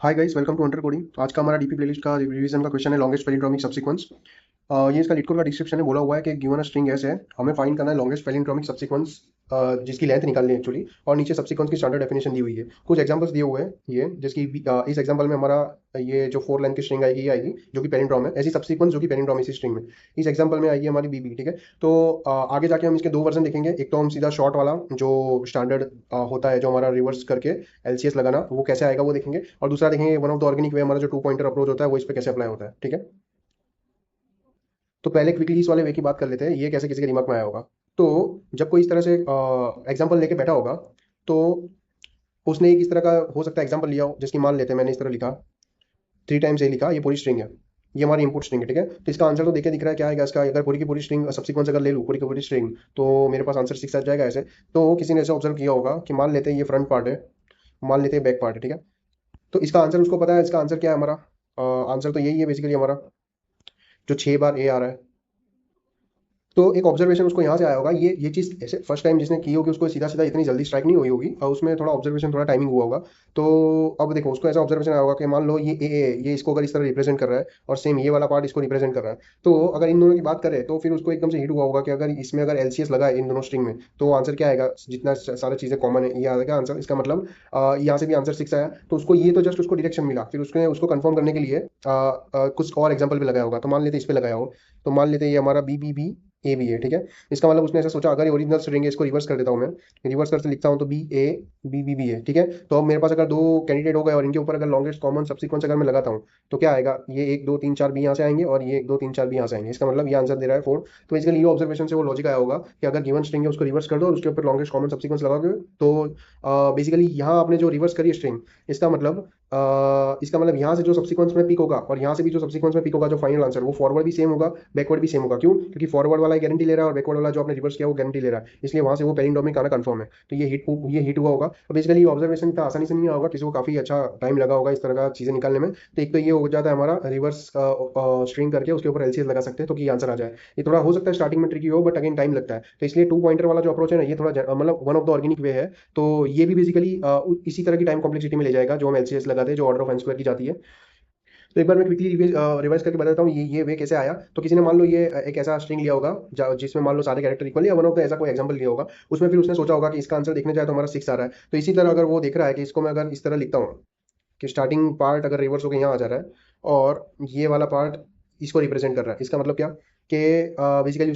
Hi guys, welcome to under coding. आज का हमारा डीपी प्लेलिस्ट का रिवीजन का क्वेश्चन है लॉन्गेस्ट पैलिंड्रोमिक सब्सीक्वेंस। ये इसका लीड कोड का डिस्क्रिप्शन है, बोला हुआ है कि गिवन अ स्ट्रिंग एस है, हमें फाइंड करना है लॉन्गेस्ट पैलिंड्रोमिक सब्सीक्वेंस जिसकी लेंथ निकालनी है एक्चुअली, और नीचे सब्सीक्वेंस की स्टैंडर्ड डेफिनेशन दी हुई है। कुछ एग्जांपल्स दिए हुए हैं ये, जिसकी इस एग्जांपल में हमारा ये जो 4 लेंथ की स्ट्रिंग आएगी ये आएगी जो कि पैलिंड्रोम है, ऐसी सब्सीक्वेंस जो कि पैलिंड्रोम इसी स्ट्रिंग में इस एग्जांपल में आएगी हमारी बीबी। ठीक है, तो आगे जाके हम इसके दो वर्जन देखेंगे। एक तो हम सीधा शॉर्ट वाला जो स्टैंडर्ड होता है, जो हमारा रिवर्स करके एलसीएस लगाना, वो कैसे आएगा वो देखेंगे। और दूसरा देखेंगे one of the organic way, हमारा जो टू पॉइंटर अप्रोच होता है वो इस पे कैसे अप्लाई होता है। ठीक है, तो पहले क्विकली इस वाले वे की बात कर लेते हैं, ये कैसे किसी के दिमाग में आया होगा। तो जब कोई इस तरह से एग्जांपल लेके बैठा होगा, तो उसने एक इस तरह का हो सकता है एग्जांपल लिया हो, जिसकी मान लेते हैं मैंने इस तरह लिखा, 3 टाइम्स ये लिखा, ये पूरी स्ट्रिंग है, ये हमारी इनपुट स्ट्रिंग है। ठीक है, तो इसका आंसर तो देखे दिख रहा है क्या आएगा इसका। अगर पूरी की पूरी स्ट्रिंग सब्सिक्वेंस अगर ले लूँ, पूरी की पूरी स्ट्रिंग, तो मेरे पास आंसर 6 आ जाएगा ऐसे। तो किसी ने ऐसे ऑब्जर्व किया होगा कि मान लेते हैं ये फ्रंट पार्ट है, मान लेते हैं बैक पार्ट है। ठीक है, तो इसका आंसर उसको पता है, इसका आंसर क्या है हमारा। आंसर तो यही है बेसिकली हमारा, जो 6 बार ए आ रहा है। तो एक ऑब्जर्वेशन उसको यहाँ से आया होगा, ये चीज़ ऐसे फर्स्ट टाइम जिसने की होगी उसको सीधा सीधा इतनी जल्दी स्ट्राइक नहीं हुई होगी, और उसमें थोड़ा ऑब्जर्वेशन, थोड़ा टाइमिंग हुआ होगा। तो अब देखो, उसको ऐसा ऑब्जर्वेशन आया होगा कि मान लो ये इसको अगर इस तरह रिप्रेजेंट कर रहा है, और सेम ये वाला पार्ट इसको रिप्रेजेंट कर रहा है, तो अगर इन दोनों की बात करें तो फिर उसको एकदम से हिट हुआ होगा कि अगर इसमें अगर एलसीएस लगा है इन दोनों स्ट्रिंग में, तो आंसर क्या आएगा, जितना सारी चीज़ें कॉमन है ये आएगा आंसर। इसका मतलब यहाँ से भी आंसर 6 आया, तो उसको ये तो जस्ट उसको डायरेक्शन मिला, फिर उसने उसको कंफर्म करने के लिए कुछ और एग्जाम्पल भी लगाया होगा। तो मान लेते इस पे लगाया हो, तो मान लेते ये हमारा बी ए बी है। ठीक है, इसका मतलब उसने ऐसा सोचा, अगर ओरिजिनल स्ट्रिंग है, इसको रिवर्स कर देता हूँ मैं, रिवर्स करके लिखता हूँ तो बी ए बी बी है। ठीक है, तो अब मेरे पास अगर दो कैंडिडेट हो गए और इनके ऊपर अगर लॉन्गेस्ट कॉमन सब्सिक्वेंस अगर मैं लगाता हूँ, तो क्या आएगा, ये 1 2 3 4 बी यहाँ से आएंगे, और ये 1 2 3 4 बी यहाँ से आएंगे। इसका मतलब ये आंसर दे रहा है 4। तो बेसिकली ये ऑब्जर्वेशन से वो लॉजिक आया होगा कि अगर गिवन स्ट्रिंग है उसको रिवर्स कर दो और उसके ऊपर लॉन्गेस्ट कॉमन सब्सिक्वेंस लगाओगे, तो बेसिकली यहाँ आपने जो रिवर्स करी स्ट्रिंग, इसका मतलब यहाँ से जो सब्सिक्वेंस में पिक होगा और यहाँ से भी जो सब्सिक्वेंस में पिक होगा, जो फाइनल आंसर, वो फॉरवर्ड भी सेम होगा, बैकवर्ड भी सेम होगा। क्यों? क्योंकि फॉरवर्ड वाला गारंटी ले रहा है और बैकवर्ड वाला जो आपने रिवर्स किया वो गारंटी ले रहा है, इसलिए वहां से वो पैलिंड्रोमिक आना कंफर्म है। तो ये हिट हुआ होगा। तो बेसिकली ऑब्जर्वेशन इतना आसानी से नहीं होगा, किसी को काफी अच्छा टाइम लगा होगा इस तरह का चीजें निकालने में। तो एक तो ये हो जाता है हमारा, रिवर्स स्ट्रिंग करके उसके ऊपर एलसीएस लगा सकते हैं, तो कि आंसर आ जाए। ये थोड़ा हो सकता है स्टार्टिंग में ट्रिकी हो, बट अगेन टाइम लगता है, तो इसलिए टू पॉइंटर वाला जो अप्रोच है ना, ये थोड़ा मतलब one of the organic way है। तो ये भी बेसिकली इसी तरह की टाइम कॉम्प्लेक्सिटी में ले जाएगा जो हम एलसीएस लगाते हैं, जो ऑर्डर ऑफ एन स्क्वायर की जाती है। तो एक बार मैं क्विकली रिवाइज करके बताता हूँ ये वे कैसे आया। तो किसी ने मान लो ये एक ऐसा स्ट्रिंग लिया होगा जिसमें मान लो सारे कैरेक्टर इक्वल, या वन ऑफ द ऐसा कोई एग्जांपल लिया होगा, उसमें फिर उसने सोचा होगा कि इसका आंसर देखने जाए तो हमारा 6 आ रहा है। तो इसी तरह अगर वो देख रहा है कि इसको मैं अगर इस तरह लिखता हूँ कि स्टार्टिंग पार्ट अगर रिवर्स होकर यहाँ आ जा रहा है, और ये वाला पार्ट इसको रिप्रेजेंट कर रहा है, इसका मतलब क्या कि बेसिकली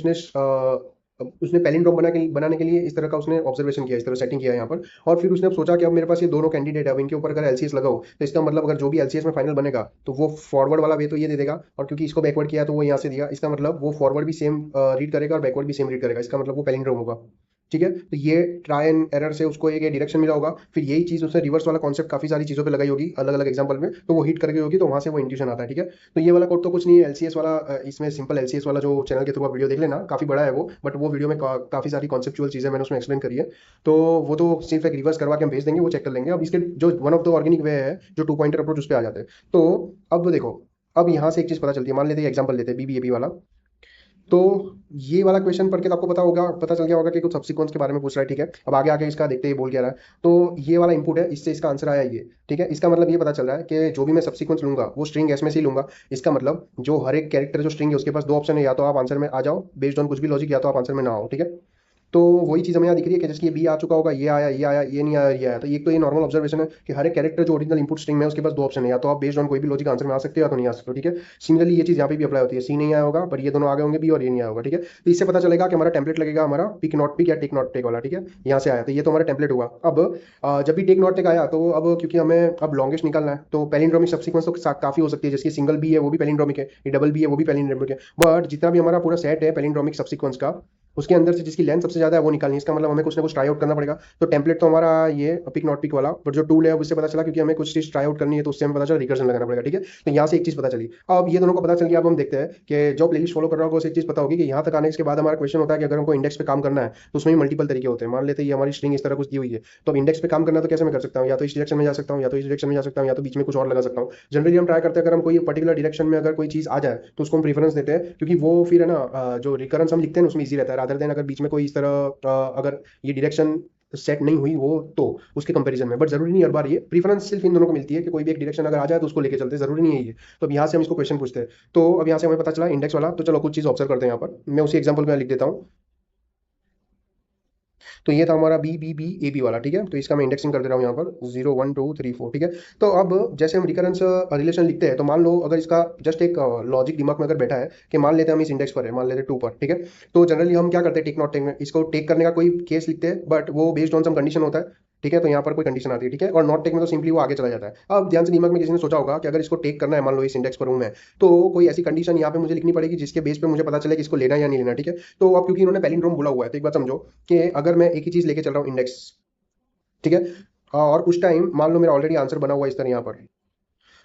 उसने पैलिंड्रोम बनाने के लिए इस तरह का उसने ऑब्जर्वेशन किया, इस तरह सेटिंग किया यहाँ पर। और फिर उसने अब सोचा कि अब मेरे पास ये दोनों कैंडिडेट है, अब इनके ऊपर अगर एलसीएस लगाओ, तो इसका मतलब अगर जो भी एलसीएस में फाइनल बनेगा, तो वो फॉरवर्ड वाला वे तो ये दे देगा, और क्योंकि इसको बैकवर्ड किया तो वो यहाँ से दिया, इसका मतलब वो फॉरवर्ड भी सेम रीड करेगा और बैकवर्ड भी सेम रीड करेगा, इसका मतलब वो पैलिंड्रोम होगा। ठीक है, तो ये ट्राई एंड एरर से उसको एक डायरेक्शन मिला होगा, फिर यही चीज उसने रिवर्स वाला कॉन्सेप्ट काफी सारी चीजों पे लगाई होगी अलग अलग एग्जांपल में, तो वो हिट कर गई होगी, तो वहां से वो इंट्यूशन आता है। ठीक है, तो ये वाला कोड तो कुछ नहीं है, एलसीएस वाला इसमें सिंपल एलसीएस वाला जो चैनल के थ्रू आप वीडियो देख लेना, काफी बड़ा है वो, बट वो वीडियो में काफी सारी कॉन्सेप्चुअल चीजें मैंने उसमें एक्सप्लेन करी है। तो वो तो सिर्फ एक रिवर्स करवा के हम भेज देंगे, वो चेक कर लेंगे। अब इसके जो one of the organic way है, जो टू पॉइंटर अप्रोच, उस पर आ जाते हैं। तो अब देखो, अब यहाँ से एक चीज पता चलती है, मान लेते हैं एग्जाम्पल लेते हैं बीबीएबी वाला। तो ये वाला क्वेश्चन पढ़ के तो आपको पता चल गया होगा कि कुछ सब्सिक्वेंस के बारे में पूछ रहा है। ठीक है, अब आगे आगे इसका देखते ही बोल क्या रहा है। तो ये वाला इंपुट है, इससे इसका आंसर आया ये। ठीक है, इसका मतलब ये पता चल रहा है कि जो भी मैं सब्सिक्वेंस लूंगा वो स्ट्रिंग एस में से ही लूंगा। इसका मतलब जो हर एक कैरेक्टर जो स्ट्रिंग है उसके पास दो ऑप्शन है, या तो आप आंसर में आ जाओ बेस्ड ऑन कुछ भी लॉजिक, या तो आप आंसर में ना आओ। ठीक है, तो वही चीज़ हमें यहाँ दिख रही है कि जैसे ये बी आ चुका होगा, ये आया, ये आया, ये नहीं आया, ये आया। तो एक तो ये नॉर्मल ऑब्जर्वेशन है कि हर एक कैरेक्टर जो ओरिजिनल इनपुट स्ट्रिंग में है उसके पास दो ऑप्शन है, या तो आप बेस्ड ऑन कोई भी लॉजिक आंसर में आ सकते हो, या तो नहीं आ सकते हो। ठीक है, सिमिलरली ये चीज़ यहाँ पे भी अप्लाई होती है, सी नहीं आया होगा पर ये दोनों आ गए होंगे, बी और ये नहीं आया होगा। ठीक है, तो इससे पता चलेगा कि हमारा टेम्पलेट लगेगा हमारा पिक नॉट पिक या टेक नॉट टेक वाला। ठीक है, यहाँ से आया, तो ये तो हमारा टेम्पलेट हुआ। अब जब भी टेक नॉट टेक आया, तो अब क्योंकि हमें अब लॉन्गेस्ट निकालना है, तो पैलिंड्रोमिक सब्सिक्वेंस तो काफी हो सकती है, जैसे सिंगल बी है वो भी पैलिंड्रोमिक है, ये डबल बी है वो भी पैलिंड्रोमिक है। बट जितना भी हमारा पूरा सेट है पैलिंड्रोमिक सब्सिक्वेंस का, उसके अंदर से जिसकी लेंथ सबसे ज्यादा है वो निकालनी है। इसका मतलब हमें कुछ ना कुछ ट्राई आउट करना पड़ेगा। तो टेम्पलेट तो हमारा ये पिक नॉट पिक वाला, बट जो टूल है उससे पता चला, क्योंकि हमें कुछ चीज ट्राई आउट करनी है, तो उससे हमें पता चला रिकर्जन लगाना पड़ेगा। ठीक है, तो यहाँ से एक चीज पता चली। अब ये दोनों को पता चल गया। अब हम देखते हैं कि जो प्लेलिस्ट फॉलो कर रहा होगा उसे एक चीज पता होगी कि यहाँ तक आने के बाद हमारा क्वेश्चन होता है कि अगर हमको इंडेक्स पे काम करना है तो उसमें भी मल्टीपल तरीके होते हैं। मान लेते हैं ये हमारी स्ट्रिंग इस तरह कुछ दी हुई है, तो अब इंडेक्स पे काम करना है तो कैसे मैं कर सकता हूँ, या तो इस डायरेक्शन में जा सकता हूँ, या तो इस डायरेक्शन में जा सकता हूँ, या तो बीच में कुछ और लगा सकता हूँ। जनरली हम ट्राई करते हैं अगर हम कोई पर्टिकुलर डायरेक्शन में अगर कोई चीज आ जाए तो उसको हम प्रीफरेंस देते हैं, क्योंकि वो फिर है ना जो रिकरेंस हम लिखते हैं उसमें इजी रहता है, रादर देन अगर बीच में कोई इस तरह अगर ये डायरेक्शन सेट नहीं हुई हो तो उसके कंपैरिजन में, बट जरूरी नहीं हर बार, ये प्रीफरेंस सिर्फ इन दोनों को मिलती है कि कोई भी एक डायरेक्शन अगर आ जाए तो उसको लेके चलते हैं, जरूरी नहीं है ये। तो अब यहाँ से हम इसको क्वेश्चन पूछते हैं। तो अब यहाँ से हमें पता चला इंडेक्स वाला, तो चलो कुछ चीज ऑब्जर्व करते हैं। यहाँ पर मैं उसी एग्जाम्पल में लिख देता हूँ। तो ये था हमारा B B B A B वाला, ठीक है। तो इसका मैं इंडेक्सिंग कर दे रहा हूँ यहाँ पर 0 1 2 3 4, ठीक है। तो अब जैसे हम रिकरेंस रिलेशन लिखते हैं, तो मान लो अगर इसका जस्ट एक लॉजिक दिमाग में अगर बैठा है कि मान लेते हैं हम इस इंडेक्स पर है, मान लेते हैं 2 पर, ठीक है। तो जनरली हम क्या करते हैं, टेक नॉट टेक में इसको टेक करने का कोई केस लिखते हैं, बट वो बेस्ड ऑन सम कंडीशन होता है, ठीक है। तो यहाँ पर कोई कंडीशन आती है, ठीक है। और नॉट टेक में तो सिंपली वो आगे चला जाता है। अब ध्यान से दिमाग में किसी ने सोचा होगा कि अगर इसको टेक करना है, मान लो इस इंडेक्स पर हूँ मैं, तो कोई ऐसी कंडीशन यहाँ पे मुझे लिखनी पड़ेगी जिसके बेस पे मुझे पता चले कि इसको लेना है या नहीं लेना, ठीक है। तो अब क्योंकि इन्होंने पैलिंड्रोम बोला हुआ है, तो एक बात समझो कि अगर मैं एक ही चीज लेके चल रहा हूँ इंडेक्स, ठीक है, और उस टाइम मान लो मेरा ऑलरेडी आंसर बना हुआ है इस तरह यहाँ पर,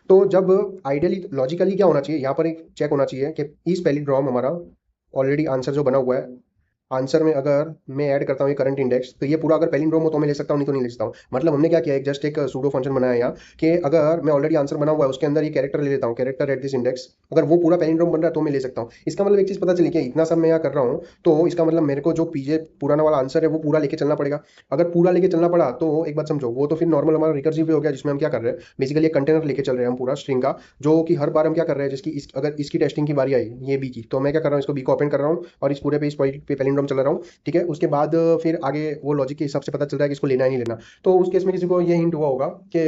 तो जब आइडियली लॉजिकली क्या होना चाहिए यहाँ पर, एक चेक होना चाहिए कि इस पैलिंड्रोम हमारा ऑलरेडी आंसर जो बना हुआ है, आंसर में अगर मैं ऐड करता हूँ ये करंट इंडेक्स, तो ये पूरा अगर पैलिंड्रोम हो तो मैं ले सकता हूँ, नहीं तो नहीं ले सकता हूँ। मतलब हमने क्या किया, एक जस्ट एक सूडो फंक्शन बनाया यहाँ कि अगर मैं ऑलरेडी आंसर बना हुआ है उसके अंदर ये कैरेक्टर ले लेता हूँ, कैरेक्टर एट दिस इंडेक्स, अगर वो पूरा पैलिंड्रोम बन रहा है तो मैं ले सकता हूँ। इसका मतलब एक चीज पता चली कि इतना सब मैं यहाँ कर रहा हूँ, तो इसका मतलब मेरे को जो पीछे पुराना वाला आंसर है वो पूरा लेके चलना पड़ेगा। अगर पूरा लेके चलना पड़ा तो एक बात समझो, वो तो फिर नॉर्मल हमारा रिकर्सिव हो गया, जिसमें हम क्या कर रहे हैं, बेसिकली एक कंटेनर लेके चल रहे हैं हम पूरा स्ट्रिंग का, जो कि हर बार हम क्या कर रहे हैं, अगर इसकी टेस्टिंग की बारी आई ये बी की, तो मैं क्या कर रहा हूँ, इसको बी को ओपन कर रहा हूँ और इस पूरे पे इस पॉइंट पे पैलिंड्रोम चला रहा हूँ, ठीक है। उसके बाद फिर आगे वो लॉजिक के हिसाब से पता चल रहा है कि इसको लेना है नहीं लेना। तो उस केस में किसी को ये हिंट हुआ होगा कि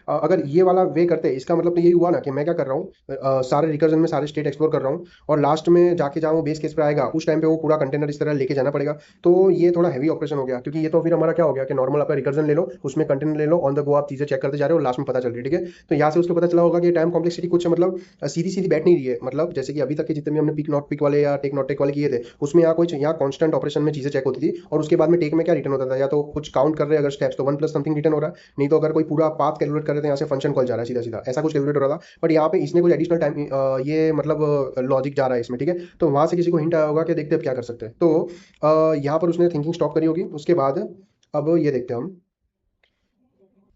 अगर ये वाला वे करते हैं, इसका मतलब तो यही हुआ ना कि मैं क्या कर रहा हूँ, सारे रिकर्जन में सारे स्टेट एक्सप्लोर कर रहा हूँ, और लास्ट में जाके जहाँ वो बेस केस पे आएगा उस टाइम पे वो पूरा कंटेनर इस तरह लेके जाना पड़ेगा। तो ये थोड़ा हैवी ऑपरेशन हो गया, क्योंकि ये तो फिर हमारा क्या हो गया कि नॉर्मल आपका रिकर्जन ले लो, उसमें कंटेनर ले लो, ऑन द गो आप चीजें चेक करते जा रहे हो, लास्ट में पता चल रही है, ठीक है। तो यहाँ से उसको पता चला होगा कि टाइम कॉम्प्लेक्सिटी कुछ मतलब सीधी सीधी बैठ नहीं रही है, मतलब जैसे कि अभी तक के जितने भी हमने पिक नॉट पिक वाले या टेक नॉट टेक वाले किए थे, उसमें यहाँ कोई यहाँ कॉन्स्टेंट ऑपरेशन में चीजें चेक होती थी, और उसके बाद में टेक में क्या रिटर्न होता था, या तो कुछ काउंट कर रहे हैं अगर स्टेप्स तो 1 प्लस समथिंग रिटर्न हो रहा है, नहीं तो अगर कोई पूरा पाथ कैलकुलेट कर रहे थे यहाँ से फंक्शन कॉल जा रहा है सीधा सीधा, ऐसा कुछ कैलकुलेट हो रहा था। बट यहाँ पे इसने कुछ एडिशनल टाइम ये मतलब लॉजिक जा रहा है इसमें, ठीक है। तो वहां से किसी को हिंट आया होगा कि देखते हैं अब क्या कर सकते हैं। तो यहाँ पर उसने थिंकिंग स्टॉप करी होगी, उसके बाद अब ये देखते हैं हम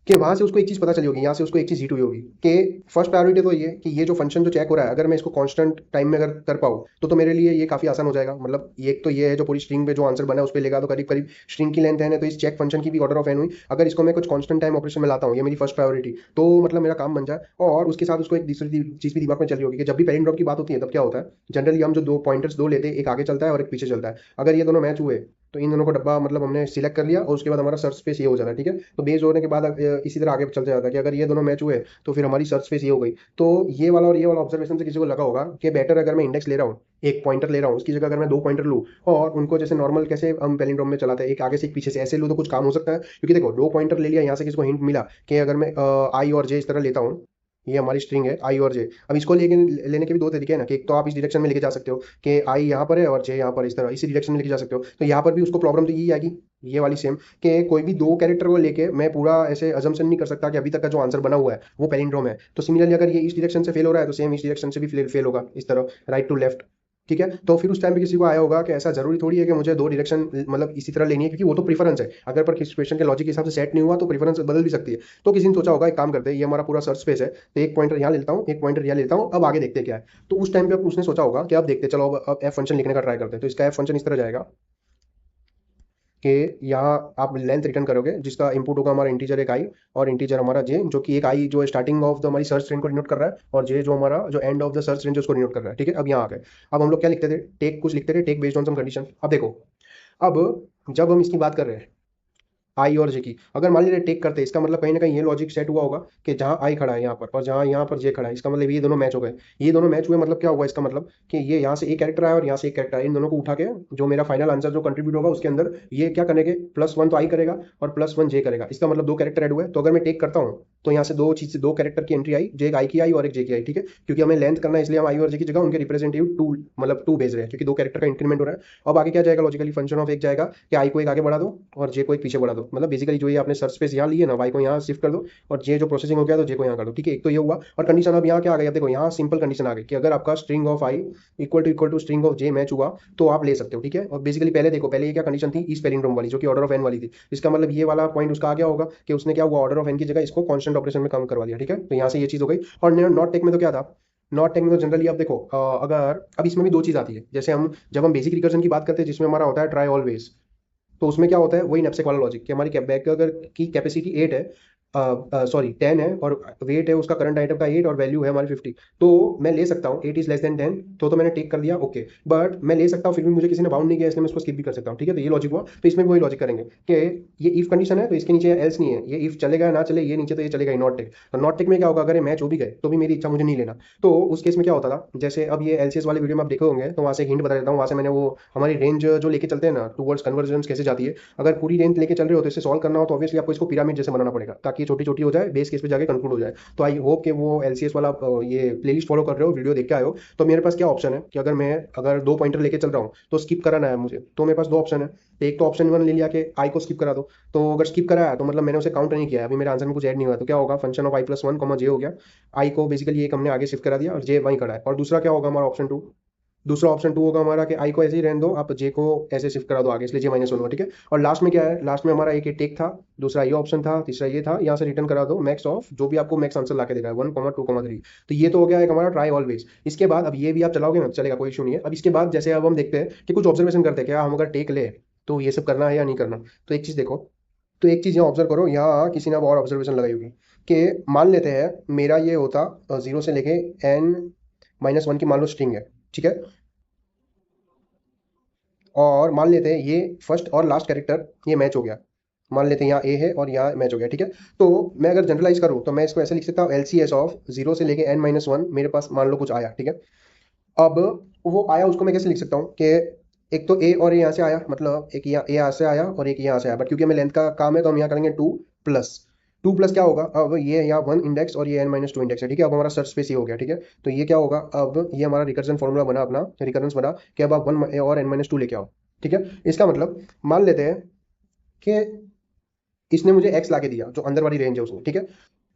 कि वहां से उसको एक चीज पता चली होगी, यहाँ से उसको एक चीज हिट हुई होगी कि फर्स्ट प्रायोरिटी तो ये कि ये जो फंक्शन जो चेक हो रहा है, अगर मैं इसको कांस्टेंट टाइम में अगर कर पाऊँ तो मेरे लिए ये काफी आसान हो जाएगा। मतलब एक तो ये है जो पूरी स्ट्रिंग पे जो आंसर बना है उस पर लेगा, तो करीब करीब स्ट्रिंग की लेंथ है, तो इस चेक फंक्शन की भी ऑर्डर ऑफ एन हुई। अगर इसको मैं कुछ कांस्टेंट टाइम ऑपरेशन में लाता हूँ, ये मेरी फर्स्ट प्रायोरिटी, तो मतलब मेरा काम बन जाए। और उसके साथ उसको एक दूसरी चीज भी दिमाग में चली होगी कि जब भी पैलिंड्रोम की बात होती है तब क्या होता है, जनरली हम जो दो पॉइंटर्स दो लेते हैं, एक आगे चलता है और एक पीछे चलता है। अगर ये दोनों मैच हुए तो इन दोनों को डब्बा मतलब हमने सिलेक्ट कर लिया, और उसके बाद हमारा सर्च स्पेस ये हो जाता है, ठीक है। तो बेस होने के बाद इसी तरह आगे चलते जाता है कि अगर ये दोनों मैच हुए तो फिर हमारी सर्च स्पेस ये हो गई। तो ये वाला और ये वाला ऑब्जर्वेशन से किसी को लगा होगा कि बेटर अगर मैं इंडेक्स ले रहा हूँ, एक पॉइंटर ले रहा हूँ, उसकी जगह अगर मैं दो पॉइंटर लूँ और उनको जैसे नॉर्मल कैसे हम पैलिंड्रोम में चलाते हैं, एक आगे से एक पीछे से, ऐसे लूँ तो कुछ काम हो सकता है। क्योंकि देखो दो पॉइंटर ले लिया, यहाँ से किसी को हिंट मिला कि अगर मैं आई और जे इस तरह लेता हूँ, ये हमारी स्ट्रिंग है आई और जे। अब इसको लेके लेने के भी दो तरीके हैं ना, कि एक तो आप इस डायरेक्शन में लेके जा सकते हो कि आई यहाँ पर है और जे यहाँ पर, इस तरह इसी डायरेक्शन में लेके जा सकते हो। तो यहाँ पर भी उसको प्रॉब्लम तो यही आएगी, ये वाली सेम, कि कोई भी दो कैरेक्टर को लेके मैं पूरा ऐसे अजम्पशन नहीं कर सकता कि अभी तक का जो आंसर बना हुआ है वो पैलिंड्रोम है। तो सिमिलरली अगर ये इस डायरेक्शन से फेल हो रहा है तो सेम इस डायरेक्शन से भी फेल होगा, इस तरह राइट टू लेफ्ट, ठीक है। तो फिर उस टाइम पे किसी को आया होगा कि ऐसा जरूरी थोड़ी है कि मुझे दो डायरेक्शन मतलब इसी तरह लेनी है, क्योंकि वो तो प्रीफरेंस है, अगर पर किसी क्वेश्चन के लॉजिक के हिसाब से सेट नहीं हुआ तो प्रीफरेंस बदल भी सकती है। तो किसी ने सोचा होगा एक काम करते हैं, ये हमारा पूरा सर्च स्पेस है, तो एक पॉइंटर यहाँ लेता हूँ, एक पॉइंटर यहाँ लेता हूँ, अब आगे देखते हैं क्या है। तो उस टाइम पे अब उसने सोचा होगा कि अब देखते चलो अब एफ फंक्शन लिखने का ट्राई करते हैं। तो इसका एफ फंक्शन इस तरह जाएगा कि यहाँ आप लेंथ रिटर्न करोगे जिसका इनपुट होगा हमारा इंटीजर एक आई, और इंटीजर हमारा जे, जो कि एक आई जो स्टार्टिंग ऑफ द हमारी सर्च रेंज को डिनोट कर रहा है, और जे जो हमारा जो end of the search range उसको डिनोट कर रहा है, ठीक है। अब यहाँ आ गए, अब हम लोग क्या लिखते थे, टेक कुछ लिखते थे, take based on some condition. अब देखो, अब जब हम इसकी बात कर रहे हैं आई और जे की, अगर मान लीजिए टेक करते हैं, इसका मतलब कहीं ना कहीं ये लॉजिक सेट हुआ होगा कि जहां आई खड़ा है यहाँ पर और जहां यहाँ पर जे खड़ा है, इसका मतलब ये दोनों मैच हो गए। ये दोनों मैच हुए मतलब क्या हुआ, इसका मतलब कि ये यहाँ से एक कैरेक्टर आया और यहाँ से एक कैरेक्टर आया, इन दोनों को उठा के जो मेरा फाइनल आंसर जो कंट्रीब्यूट होगा उसके अंदर ये क्या करेंगे, +1 तो आई करेगा और +1 जे करेगा। इसका मतलब दो कैरेक्टर ऐड हुए। तो अगर मैं टेक करता हूँ तो यहाँ से दो चीज से दो कैरेक्टर की एंट्री आई, जो एक आई की आई और एक जे की आई, ठीक है। क्योंकि हमें लेंथ करना है इसलिए हम आई और जे की जगह उनके रिप्रेजेंटेटिव टू मतलब टू भेज रहे हैं, क्योंकि दो कैरेक्टर का इंक्रीमेंट हो रहा है। अब आगे क्या जाएगा, लॉजिकली फंक्शन ऑफ एक जाएगा कि आई को एक आगे बढ़ा दो और जे को एक पीछे बढ़ा दो। मतलब बेसिकली जो ये आपने सर्च स्पेस यहाँ ली है ना, वाई को यहाँ शिफ्ट कर दो और जे जो प्रोसेसिंग हो गया तो जे को यहाँ कर दो, ठीक है। एक तो ये हुआ। और कंडीशन अब यहाँ क्या आ गई, अब देखो यहाँ सिंपल कंडीशन आ गई कि अगर आपका string of I equal to string of J match हुआ तो आप ले सकते हो, ठीक है। और बेसिकली पहले देखो, पहले ये क्या कंडीशन थी, इस पैलिंड्रोम वाली जो कि ऑर्डर ऑफ एन वाली थी। इसका मतलब ये वाला पॉइंट उसका आ गया होगा कि उसने क्या हुआ, ऑर्डर ऑफ एन की जगह इसको कॉन्स्टेंट ऑपरेशन में कम करवा दिया, ठीक है। तो यहाँ से ये चीज हो गई। और नॉट टेक में तो क्या था, नॉट टेक में तो जनरली आप देखो अगर अब इसमें भी दो चीज आती है, जैसे हम जब हम बेसिक रिकर्जन की बात करते हैं जिसमें हमारा होता है ट्राई ऑलवेज, तो उसमें क्या होता है, वही नैपसेक वाला लॉजिक कि हमारी बैग का अगर की कैपेसिटी 8 है, सॉरी 10 है, और वेट है उसका करंट आइटम का 8 और वैल्यू है हमारी 50, तो मैं ले सकता हूँ 8 इज लेस देन 10, तो मैंने टेक कर दिया, ओके। बट मैं ले सकता हूँ, फिर भी मुझे किसी ने बाउंड नहीं किया, इसलिए मैं उसको स्किप भी कर सकता हूँ, ठीक है। तो ये लॉजिक हुआ। तो इसमें भी वही लॉजिक करेंगे कि ये इफ कंडीशन है तो इसके नीचे एल्स नहीं है, ये इफ चलेगा ना चले, ये नीचे तो ये चलेगा ही नॉट टेक। तो नॉट टेक में क्या होगा, अगर ये मैच हो भी गए तो भी मेरी इच्छा मुझे नहीं लेना। तो उस केस में क्या होता था, जैसे अब ये एलसीएस वाले वीडियो में आप देखे होंगे, तो वहाँ से हिंट बता देता हूँ। वहाँ से मैंने वो हमारी रेंज जो लेके चलते हैं ना टूवर्ड्स कन्वर्जन कैसे जाती है, अगर पूरी रेंज लेके चल रहे हो तो इसे सॉल्व करना हो तो ऑब्वियसली आपको इसको पिरामिड जैसे बनाना पड़ेगा, ताकि ये छोटी छोटी हो जाए, बेस केस पे जाके कंक्लूड हो जाए। तो आई होप कि वो एलसीएस वाला ये प्लेलिस्ट फॉलो कर रहे हो, वीडियो देख के आए हो। तो मेरे पास क्या ऑप्शन है कि अगर 2 पॉइंटर लेके चल रहा हूँ तो स्किप कराना है मुझे, तो मेरे पास 2 ऑप्शन है। तो एक तो ऑप्शन 1 ले लिया कि आई को स्किप करा दो। तो अगर स्किप कराया तो मतलब मैंने उसे काउंट नहीं किया है, अभी मेरे आंसर में कुछ ऐड नहीं हुआ, तो क्या होगा, फंक्शन ऑफ i+1 कॉमा जे हो गया। आई को बेसिकली एक हमने आगे शिफ्ट करा दिया और जे वहीं खड़ा है। और दूसरा क्या होगा हमारा ऑप्शन 2, दूसरा ऑप्शन 2 होगा हमारा कि आई को ऐसे ही रहने दो, आप जे को ऐसे शिफ्ट करा दो आगे, इसलिए जे-1 हुआ, ठीक है। और लास्ट में क्या है, लास्ट में हमारा एक ये टेक था, दूसरा ये ऑप्शन था, तीसरा ये था, यहाँ से रिटर्न करा दो मैक्स ऑफ जो भी आपको मैक्स आंसर ला के देगा है 1,2,3। तो ये तो हो गया एक हमारा ट्राई ऑलवेज। इसके बाद अब ये भी आप चलाओगे ना, चलेगा, कोई इशू नहीं है। अब इसके बाद जैसे अब हम देखते हैं कि कुछ ऑब्जर्वेशन करते हैं, क्या हम अगर टेक ले तो ये सब करना है या नहीं करना। तो एक चीज़ देखो, तो एक चीज़ यहाँ ऑब्जर्व करो, यहाँ किसी ने अब और ऑब्जर्वेशन लगाई होगी कि मान लेते हैं मेरा ये होता 0 से लेके n-1 की मान लो स्ट्रिंग है, ठीक है। और मान लेते हैं ये फर्स्ट और लास्ट कैरेक्टर ये मैच हो गया, मान लेते हैं यहाँ ए है और यहाँ मैच हो गया, ठीक है। तो मैं अगर जनरलाइज करूँ तो मैं इसको ऐसे लिख सकता हूँ, LCS ऑफ 0 से लेके n-1 मेरे पास मान लो कुछ आया, ठीक है। अब वो आया उसको मैं कैसे लिख सकता हूँ कि एक तो ए और ए यहाँ से आया, मतलब एक यहाँ ए यहाँ से आया और एक यहाँ से आया, बट क्योंकि हमें लेंथ का काम है तो हम यहाँ करेंगे 2 प्लस क्या होगा, अब ये यहाँ 1 इंडेक्स और ये n-2 इंडेक्स है, ठीक है। अब हमारा सर्च स्पेस ये हो गया, ठीक है। तो ये क्या होगा, अब ये हमारा रिकर्जन फॉर्मूला बना, अपना रिकरेंस बना कि अब आप 1 और n-2 लेके आओ, ठीक है। इसका मतलब मान लेते हैं कि इसने मुझे x ला के दिया, जो अंदर वाली रेंज है उसमें, ठीक है।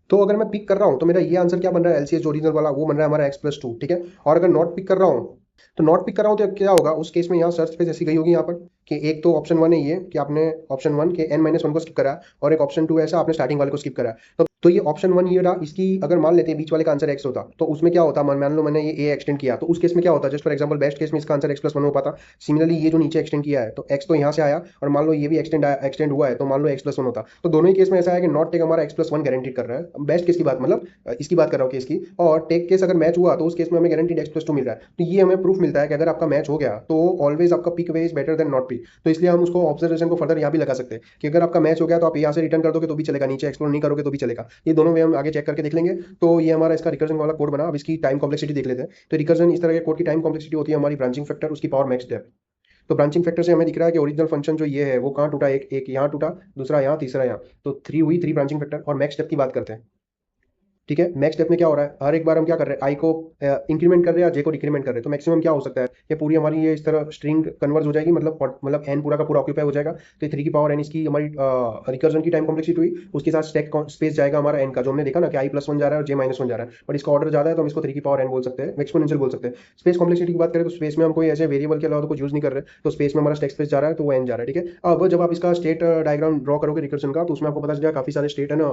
तो अगर मैं पिक कर रहा हूँ तो मेरा ये आंसर क्या बन रहा है, एलसीएस जो ओरिजिनल वाला वो बन रहा है हमारा x+2, ठीक है। और अगर नॉट पिक कर रहा हूँ, तो नॉट पिक कर रहा हूँ तो क्या होगा उस केस में, यहाँ सर्च पे जैसी गई होगी यहाँ पर कि एक तो ऑप्शन 1 है ये कि आपने ऑप्शन 1 के n-1 को स्किप करा, और एक ऑप्शन 2 ऐसा आपने स्टार्टिंग वाले को स्किप करा। तो ये ऑप्शन 1 ये रहा, इसकी अगर मान लेते हैं बीच वाले का आंसर x होता तो उसमें क्या होता, मान लो मैंने ये a एक्सटेंड किया, तो उस केस में क्या होता, just for example best case में इसका आंसर x+1 हो पाता। सिमिलरली ये जो नीचे एक्सटेंड किया है तो x तो यहाँ से आया, और मान लो ये भी एक्सटेंड हुआ है तो मान लो x+1 होता। तो दोनों ही केस में ऐसा है कि नॉट टेक हमारा x+1 गारंटीड कर रहा है, बेस्ट केस की बात, मतलब इसकी बात कर रहा हूँ केस की। और टेक केस अगर मैच हुआ तो उस केस में हमें गारंटीड x+2 मिल रहा है। तो ये हमें प्रूफ मिलता है कि अगर आपका मैच हो गया तो ऑलवेज आपका pick way is better than not pick. तो इसलिए हम उसको ऑब्जर्वेशन को फर्दर यहाँ भी लगा सकते हैं कि अगर आपका मैच हो गया तो आप यहाँ से रिटर्न कर दोगे तो भी चलेगा, नीचे एक्सप्लोर नहीं करोगे तो भी चलेगा। ये दोनों वे हम आगे चेक करके देख लेंगे। तो ये हमारा इसका रिकर्जन वाला कोड बना। अब इसकी टाइम कॉम्प्लेक्सिटी देख लेते हैं। तो रिकर्जन इस तरह के कोड की टाइम कॉम्प्लेक्सिटी होती है हमारी ब्रांचिंग फैक्टर, उसकी पावर मैक्स डेप्थ। तो ब्रांचिंग फैक्टर से हमें दिख रहा है कि ओरिजिनल फंक्शन जो ये है वो कहाँ टूटा, एक एक यहाँ टूटा, दूसरा यहाँ, तीसरा यहाँ, तो 3 हुई, 3 ब्रांचिंग फैक्टर। और मैक्स डेप्थ की बात करते हैं, ठीक है। नेक्स्ट स्टेप में क्या हो रहा है, हर एक बार हम क्या कर रहे हैं, आई को इंक्रीमेंट कर रहे हैं या जे को डिक्रीमेंट कर रहे हैं। तो मैक्सिमम क्या हो सकता है कि पूरी हमारी ये इस तरह स्ट्रिंग कन्वर्ज हो जाएगी, मतलब एन पूरा का पूरा ऑक्यूपाई हो जाएगा। तो 3 की पावर एन इसकी हमारी रिकर्जन की टाइम कॉम्प्लेक्सिटी हुई। उसके साथ स्टैक स्पेस जाएगा हमारा एन का, जो हमने देखा ना कि i+1 जा रहा है और j-1 जा रहा है, बट इसका ऑर्डर ज्यादा है तो हम इसको 3 की पावर एन बोल सकते हैं, एक्सपोनेंशियल बोल सकते हैं। स्पेस कॉम्प्लेक्सिटी की बात करें तो स्पेस में हम कोई ऐसे वेरिएबल के अलावा तो कुछ यूज नहीं कर रहे, तो स्पेस में हमारा स्टैक स्पेस जा रहा है तो वो एन जा रहा है, ठीक है। अब जब आप इसका स्टेट डायग्राम ड्रॉ करोगे रिकर्जन का, तो उसमें आपको पता चलेगा काफी सारे स्टेट है ना,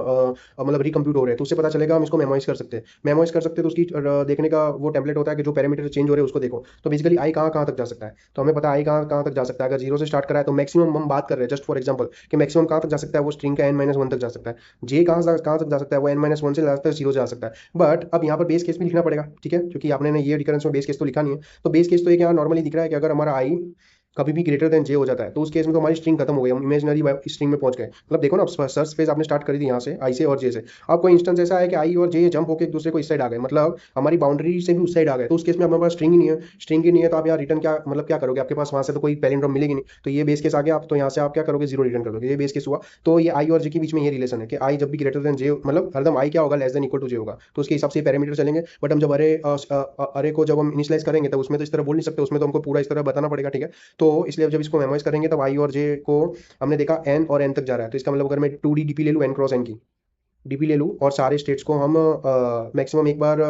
मतलब रिकम्प्यूट हो रहे हैं, तो उससे पता चलेगा हम इसको मेमोराइज कर सकते हैं। मेमोराइज कर सकते हैं तो उसकी देखने का वो टेम्पलेट होता है कि जो पैरामीटर चेंज हो रहे हैं उसको देखो। तो बेसिकली आई कहाँ कहाँ तक जा सकता है, तो हमें पता है आई कहाँ कहाँ तक जा सकता है। अगर 0 से स्टार्ट करा है तो मैक्सिमम हम बात कर रहे हैं जस्ट फॉर एग्जांपल कि मैक्सिमम कहाँ तक जा सकता है, वो स्ट्रिंग का n-1 तक जा सकता है। जे कहाँ तक जा सकता है, वो n-1 से लास्ट तक 0 जा सकता है। बट अब यहाँ पर बेस केस भी लिखना पड़ेगा, ठीक है, क्योंकि आपने ये रिकरेंस में बेस केस तो लिखा नहीं है। तो बेस केस तो एक यहाँ नॉर्मली दिख रहा है कि अगर हमारा आई कभी भी ग्रेटर देन जे हो जाता है तो उस केस में तो हमारी स्ट्रिंग खत्म हो गई, हम इमेजिनरी स्ट्रिंग में पहुंच गए। मतलब देखो ना, सर्च स्पेस आपने स्टार्ट करी थी यहाँ से आई से और जे से, अब कोई इंस्टेंस ऐसा है कि आई और जे जंप होकर एक दूसरे को इस साइड आ गए, मतलब हमारी बाउंड्री से भी उस साइड आ गए, तो उस केस में हमारे पास स्ट्रिंग ही नहीं है। स्ट्रिंग ही नहीं है तो आप यहाँ रिटर्न क्या मतलब क्या करोगे, आपके पास वहां से तो कोई पैलिंड्रोम मिलेगी नहीं। तो ये बेस केस आ गया, आप तो यहाँ से आप क्या करोगे, 0 रिटर्न कर दोगे, ये बेस केस हुआ। तो ये आई और जे के बीच में ये रिलेशन है कि आई जब भी ग्रेटर देन जे, मतलब हरदम आई क्या होगा, लेस देन इक्वल टू जे होगा, तो उसके हिसाब से पैरामीटर चलेंगे। बट हम जब अरे को जब हम इनिशियलाइज करेंगे तब उसमें तो इस तरह बोल नहीं सकते, उसमें तो हमको पूरा इस तरह बताना पड़ेगा, ठीक है। तो इसलिए जब इसको मेमोराइज करेंगे तब आई और जे को हमने देखा एन और एन तक जा रहा है, तो इसका मतलब अगर मैं 2D डीपी ले लूँ, एन क्रॉस एन की डीपी ले लूँ और सारे स्टेट्स को हम मैक्सिमम एक बार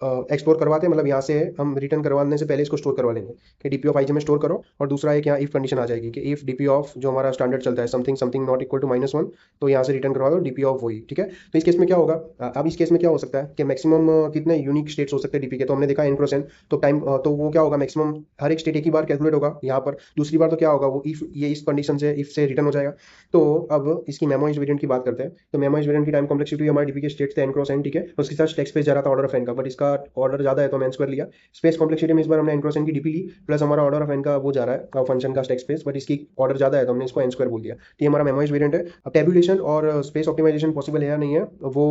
एक्सप्लोर करवाते हैं, मतलब यहाँ से हम रिटर्न करवाने से पहले इसको स्टोर करवा लेंगे कि डीपी ऑफ आई में स्टोर करो। और दूसरा एक यहाँ इफ कंडीशन आ जाएगी कि इफ डीपी ऑफ जो हमारा स्टैंडर्ड चलता है something something not equal to -1, तो यहाँ से रिटर्न करवा दो डीपी ऑफ वही, ठीक है। तो इस केस में क्या होगा, अब इस केस में क्या हो सकता है कि मैक्सिमम कितने यूनिक स्टेट्स हो सकते हैं डीपी के, तो हमने देखा n×n, तो टाइम तो वो क्या होगा, मैक्सिमम हर एक स्टेट एक ही बार कैलकुलेट होगा यहाँ पर। दूसरी बार तो क्या होगा, वो इफ ये इस कंडीशन से इफ से रिटर्न हो जाएगा। तो अब इसकी मेमोइज वेरिएंट की बात करते हैं। तो मेमोइज वेरिएंट की टाइम कॉम्प्लेक्सिटी हमारे डीपी के स्टेट्स थे n×n, ठीक है। उसके साथ स्टैक स्पेस जा रहा था ऑर्डर ऑफ एन का, बट इसका ऑर्डर ज्यादा है तो हमने n² लिया। स्पेस कॉम्प्लेक्सिटी में इस बार हमने n×n की डीपी ली, प्लस हमारा ऑर्डर ऑफ एन का वो जा रहा है फंक्शन का स्टैक स्पेस, बट इसकी ऑर्डर ज्यादा है तो हमने इसको n² बोल दिया। तो ये हमारा मेमोइज वेरिएंट है। अब टेबुलेशन और स्पेस ऑप्टिमाइजेशन पॉसिबल है या नहीं है वो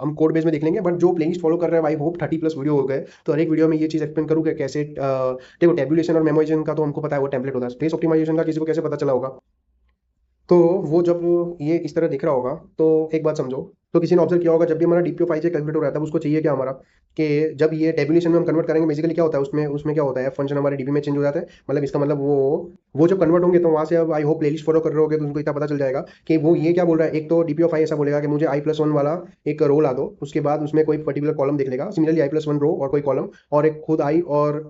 हम कोड बेस में देख लेंगे, बट जो प्लेलिस्ट फॉलो कर रहे हैं, आई होप 30+ वीडियो हो गए, तो हर एक वीडियो में ये चीज एक्सप्लेन करूँ कि कैसे देखो टेबुलेशन और मेमोइजेशन का तो हमको पता है वो टेम्पलेट होता है, स्पेस ऑप्टिमाइजेशन का किसी को कैसे पता चला होगा। तो वो जब ये इस तरह दिख रहा होगा तो एक बात समझो, तो किसी ने ऑब्जर्व किया होगा जब भी हमारा डीपी ऑफ आई कैलकुलेट हो रहा है तब उसको चाहिए क्या हमारा, कि जब ये टेबुलेशन में हम कन्वर्ट करेंगे बेसिकली क्या होता है उसमें उसमें क्या होता है फंक्शन हमारे डीपी में चेंज हो जाता है। मतलब इसका मतलब वो जब कन्वर्ट होंगे तो वहाँ से अब आई होप प्लेलिस्ट फॉलो कर रहे होगे तो उनको इतना पता चल जाएगा कि वो ये क्या बोल रहा है। एक तो डीपी ऑफ आई ऐसा बोलेगा कि मुझे i+1 वाला एक रो ला दो, उसके बाद उसमें कोई पर्टिकुलर कॉलम देख लेगा, सिमिलरली i+1 रो और कोई कॉलम, और एक खुद आई और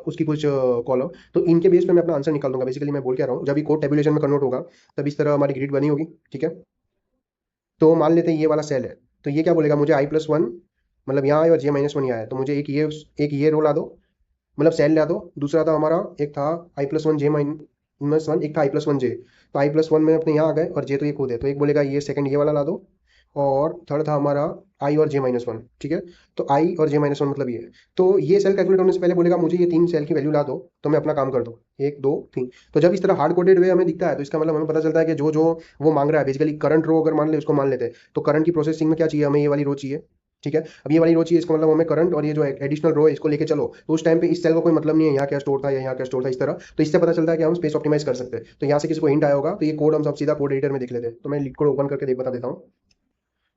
उसकी कुछ कॉलम। तो इनके बेस पे मैं अपना आंसर निकाल दूंगा। बेसिकली मैं बोल क्या रहा हूँ, जब ये कोड टेबुलेशन में कन्वर्ट होगा तब इस तरह हमारी ग्रिड बनी होगी, ठीक है। तो मान लेते हैं ये वाला सेल है, तो ये क्या बोलेगा, मुझे i+1 मतलब यहाँ आए और j-1 यहाँ आया, तो मुझे एक ये रो ला दो, मतलब सेल ला दो। दूसरा था हमारा, एक था i+1 j-1, एक था i+1 j, तो i+1 में अपने यहाँ आ गए और j तो ये खुद है, तो एक बोलेगा ये सेकंड ये वाला ला दो, और थर्ड था हमारा i और j-1, ठीक है। तो i और j-1 मतलब ये है। तो ये सेल कैलकुलेट होने से पहले बोलेगा मुझे ये 3 सेल की वैल्यू ला दो, तो मैं अपना काम कर दूँ 1 2 3। तो जब इस तरह हार्ड कोडेड वे हमें दिखता है तो इसका मतलब हमें पता चलता है कि जो जो वो मांग रहा है, बेसिकली करंट रो अगर मान ले उसको मान लेते हैं, तो करंट की प्रोसेसिंग में क्या चाहिए, हमें ये वाली रो चाहिए, ठीक है। अब ये वाली रो चाहिए, इसका मतलब हमें करंट और ये जो एडिशनल रो है इसको लेके चलो, तो उस टाइम पे इस सेल को कोई मतलब नहीं है यहाँ क्या स्टोर था या यहाँ क्या स्टोर था, इस तरह। तो इससे पता चलता है कि हम स्पेस ऑप्टिमाइज कर सकते हैं। तो यहाँ से किसी को हिंट आया होगा, तो ये कोड हम सब सीधा कोड एडिटर में देख लेते हैं। तो मैं लीड कोड ओपन करके बता देता हूँ।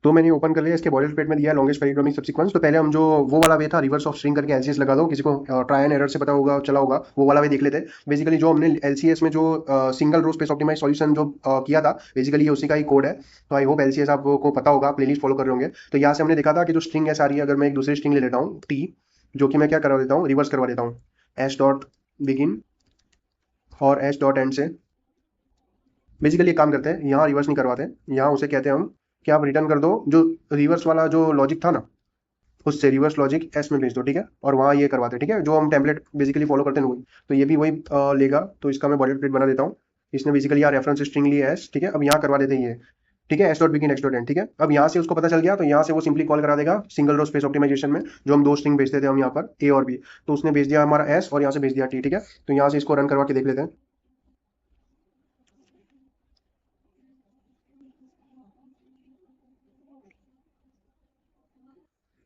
तो मैंने ओपन कर लिया, इसके बॉयलर प्लेट में दिया है लॉन्गेस्ट पैलिंड्रोमिक सबसीक्वेंस। तो पहले हम जो वो वाला वे था रिवर्स ऑफ स्ट्रिंग करके एलसीएस लगा दो, किसी को ट्राई एंड एरर से पता होगा चला होगा, वो वाला वे देख लेते हैं। बेसिकली जो हमने एलसीएस में जो single row space optimize solution जो किया था, बेसिकली ये उसी का ही कोड है। तो आई होप एलसीएस आपको पता होगा, प्लेलिस्ट फॉलो कर रहे होंगे। तो यहाँ से हमने देखा था कि जो स्ट्रिंग एस आ रही है, अगर मैं एक दूसरी स्ट्रिंग ले लेता हूँ टी, जो कि मैं क्या करवा देता हूँ, रिवर्स करवा देता हूँ एस डॉट बिगिन और एस डॉट एंड से। बेसिकली एक काम करते हैं, यहाँ रिवर्स नहीं करवाते, यहाँ उसे कहते हैं हम कि आप रिटर्न कर दो जो रिवर्स वाला जो लॉजिक था ना, उससे रिवर्स लॉजिक एस में भेज दो, ठीक है। और वहाँ ये करवाते हैं, ठीक है, जो हम टेम्पलेट बेसिकली फॉलो करते हैं वही। तो ये भी वही लेगा। तो इसका मैं बॉडी प्लेट बना देता हूँ। इसने बेसिकली यहाँ रेफरेंस स्ट्रिंग लिया एस, ठीक है। अब यहाँ करवा देते हैं ये, ठीक है, S dot begin x dot and, ठीक है। अब यहाँ से उसको पता चल गया, तो यहाँ से वो सिंपली कॉल करा देगा सिंगल रो स्पेस ऑप्टिमाइजेशन में, जो हम दो स्ट्रिंग भेजते थे हम यहाँ पर ए और बी। तो उसने भेज दिया हमारा एस और यहाँ से भेज दिया टी, ठीक है। तो यहाँ से इसको रन करवा के देख लेते हैं।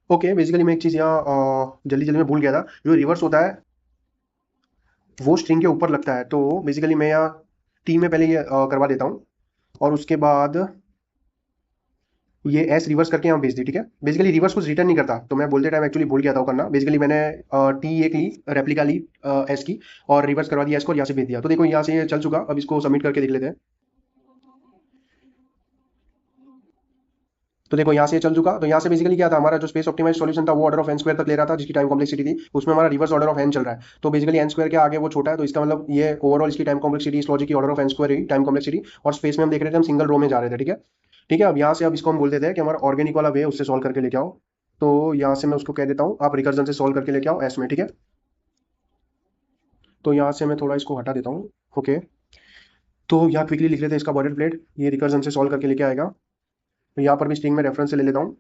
ओके, बेसिकली मैं एक चीज़ यहाँ जल्दी जल्दी में भूल गया था, जो रिवर्स होता है वो स्ट्रिंग के ऊपर लगता है। तो बेसिकली मैं यहाँ टी में पहले ये करवा देता हूँ, और उसके बाद ये एस रिवर्स करके यहाँ भेज दी, ठीक है। बेसिकली रिवर्स कुछ रिटर्न नहीं करता, तो मैं बोलते टाइम एक्चुअली भूल गया था वो करना। बेसिकली मैंने टी एक ली, रेप्लिका ली एस की, और रिवर्स करवा दिया एस को और यहाँ से भेज दिया। तो देखो यहाँ से ये चल चुका। अब इसको सबमिट करके देख लेते हैं। तो देखो यहाँ से ये चल चुका। तो यहाँ से बेसिकली क्या था, हमारा जो स्पेस ऑप्टिमाइज सॉल्यूशन था वो ऑर्डर ऑफ एन स्क्वायर तक ले रहा था, जिसकी टाइम कॉम्प्लेक्सिटी थी, उसमें हमारा रिवर्स ऑर्डर ऑफ एन चल रहा है। तो बेसिकली एन स्क्वायर के आगे वो छोटा है, तो इसका मतलब ये ओवरऑल इसकी टाइम कॉम्प्लेक्सिटी इस लॉजिक की ऑर्डर ऑफ एन स्क्वायर ही टाइम कॉम्प्लेक्सिटी। और स्पेस में हम देख रहे थे हम सिंगल रो में जा रहे थे, ठीक है। ठीक है, अब यहाँ से अब इसको हम बोल देते हैं कि हमारा ऑर्गेनिक वाला वे उससे सॉल्व करके लेके आओ। तो यहाँ से मैं उसको कह देता हूँ आप रिकर्जन से सॉल्व करके लेके आओ एस में, ठीक है। तो यहाँ से मैं थोड़ा इसको हटा देता हूँ, ओके। तो यहाँ क्विकली लिख लेते हैं इसका बॉयलर प्लेट, ये रिकर्जन से सॉल्व करके लेके आएगा। तो यहाँ पर भी स्ट्रिंग में रेफरेंस से ले लेता हूँ,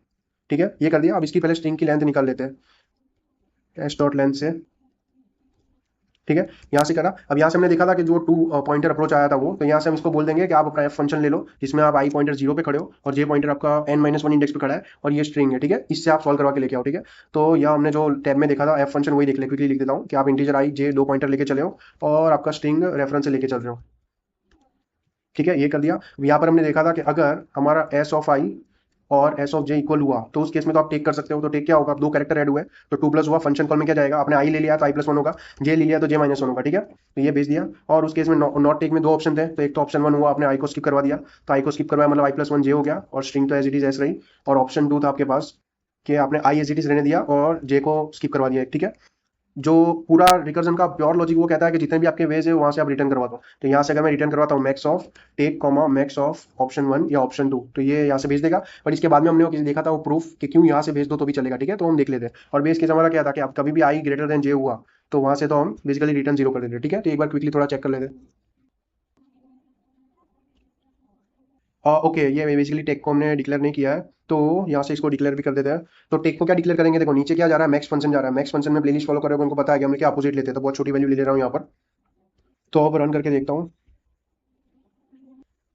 ठीक है। ये कर दिया। अब इसकी पहले स्ट्रिंग की लेंथ निकाल लेते हैं एस डॉट लेंथ से, ठीक है। यहाँ से करा। अब यहाँ से हमने देखा था कि जो 2 पॉइंटर अप्रोच आया था वो, तो यहाँ से हम इसको बोल देंगे कि आप अपना एफ फंक्शन ले लो, जिसमें आप आई पॉइंटर 0 पे खड़े हो और जे पॉइंटर आपका n-1 इंडेक्स पे खड़ा है, और ये स्ट्रिंग है, ठीक है। इससे आप सॉल्व करवा के लेके आओ, ठीक है। तो यहाँ हमने जो टैब में देखा था एफ फंक्शन, वही देख ले, क्विकली लिख देता हूँ कि आप इंटीजर आई जे 2 पॉइंटर लेके चले हो और आपका स्ट्रिंग रेफरेंस से लेके चल रहे हो, ठीक है। ये कर दिया। यहाँ पर हमने देखा था कि अगर हमारा एस ऑफ आई और एस ऑफ जे इक्वल हुआ तो उस केस में तो आप टेक कर सकते हो। तो टेक क्या होगा, 2 कैरेक्टर ऐड हुए तो 2 प्लस हुआ, फंक्शन कॉल में क्या जाएगा, आपने आई ले लिया तो i+1 होगा, जे ले लिया तो j-1 होगा, ठीक है। तो ये भेज दिया। और उस केस में नॉट टेक में 2 ऑप्शन थे, तो एक तो ऑप्शन 1 हुआ आपने आई को स्किप करवा दिया, तो आई को स्किप करवाया मतलब i+1 जे हो गया, और स्ट्रिंग तो एज इट इज एस रही। और ऑप्शन 2 था आपके पास कि आपने आई एज इट इज रहने दिया और जे को स्किप करवा दिया, ठीक है। जो पूरा रिकर्जन का प्योर लॉजिक वो कहता है कि जितने भी आपके वेज है वहां से आप रिटर्न करवा दो। तो यहाँ से अगर मैं रिटर्न करवाता हूँ max of take comma max of option 1 या ऑप्शन 2, तो ये यहाँ से भेज देगा। पर इसके बाद में हमने वो किसी देखा था वो प्रूफ कि क्यों यहाँ से भेज दो तो भी चलेगा, ठीक है। तो हम देख लेते हैं। और बेस केस हमारा क्या था कि आप कभी भी आई ग्रेटर देन जे हुआ तो वहां से तो हम बेसिकली रिटर्न जीरो कर देते, ठीक है। तो एक बार क्विकली थोड़ा चेक कर लेते हैं। ओके, ये बेसिकली टेक को हमने डिक्लेयर नहीं किया है, तो यहाँ से इसको डिक्लेयर भी कर देते हैं। तो टेक को क्या डिक्लेयर करेंगे, देखो नीचे क्या जा रहा है, मैक्स फंक्शन जा रहा है। मैक्स फंक्शन में प्लेलिस्ट फॉलो करोगे उनको पता है कि हम क्या अपोजिट लेते हैं, तो बहुत छोटी वैल्यू ले रहा हूँ यहाँ पर। तो अब रन करके देखता हूँ।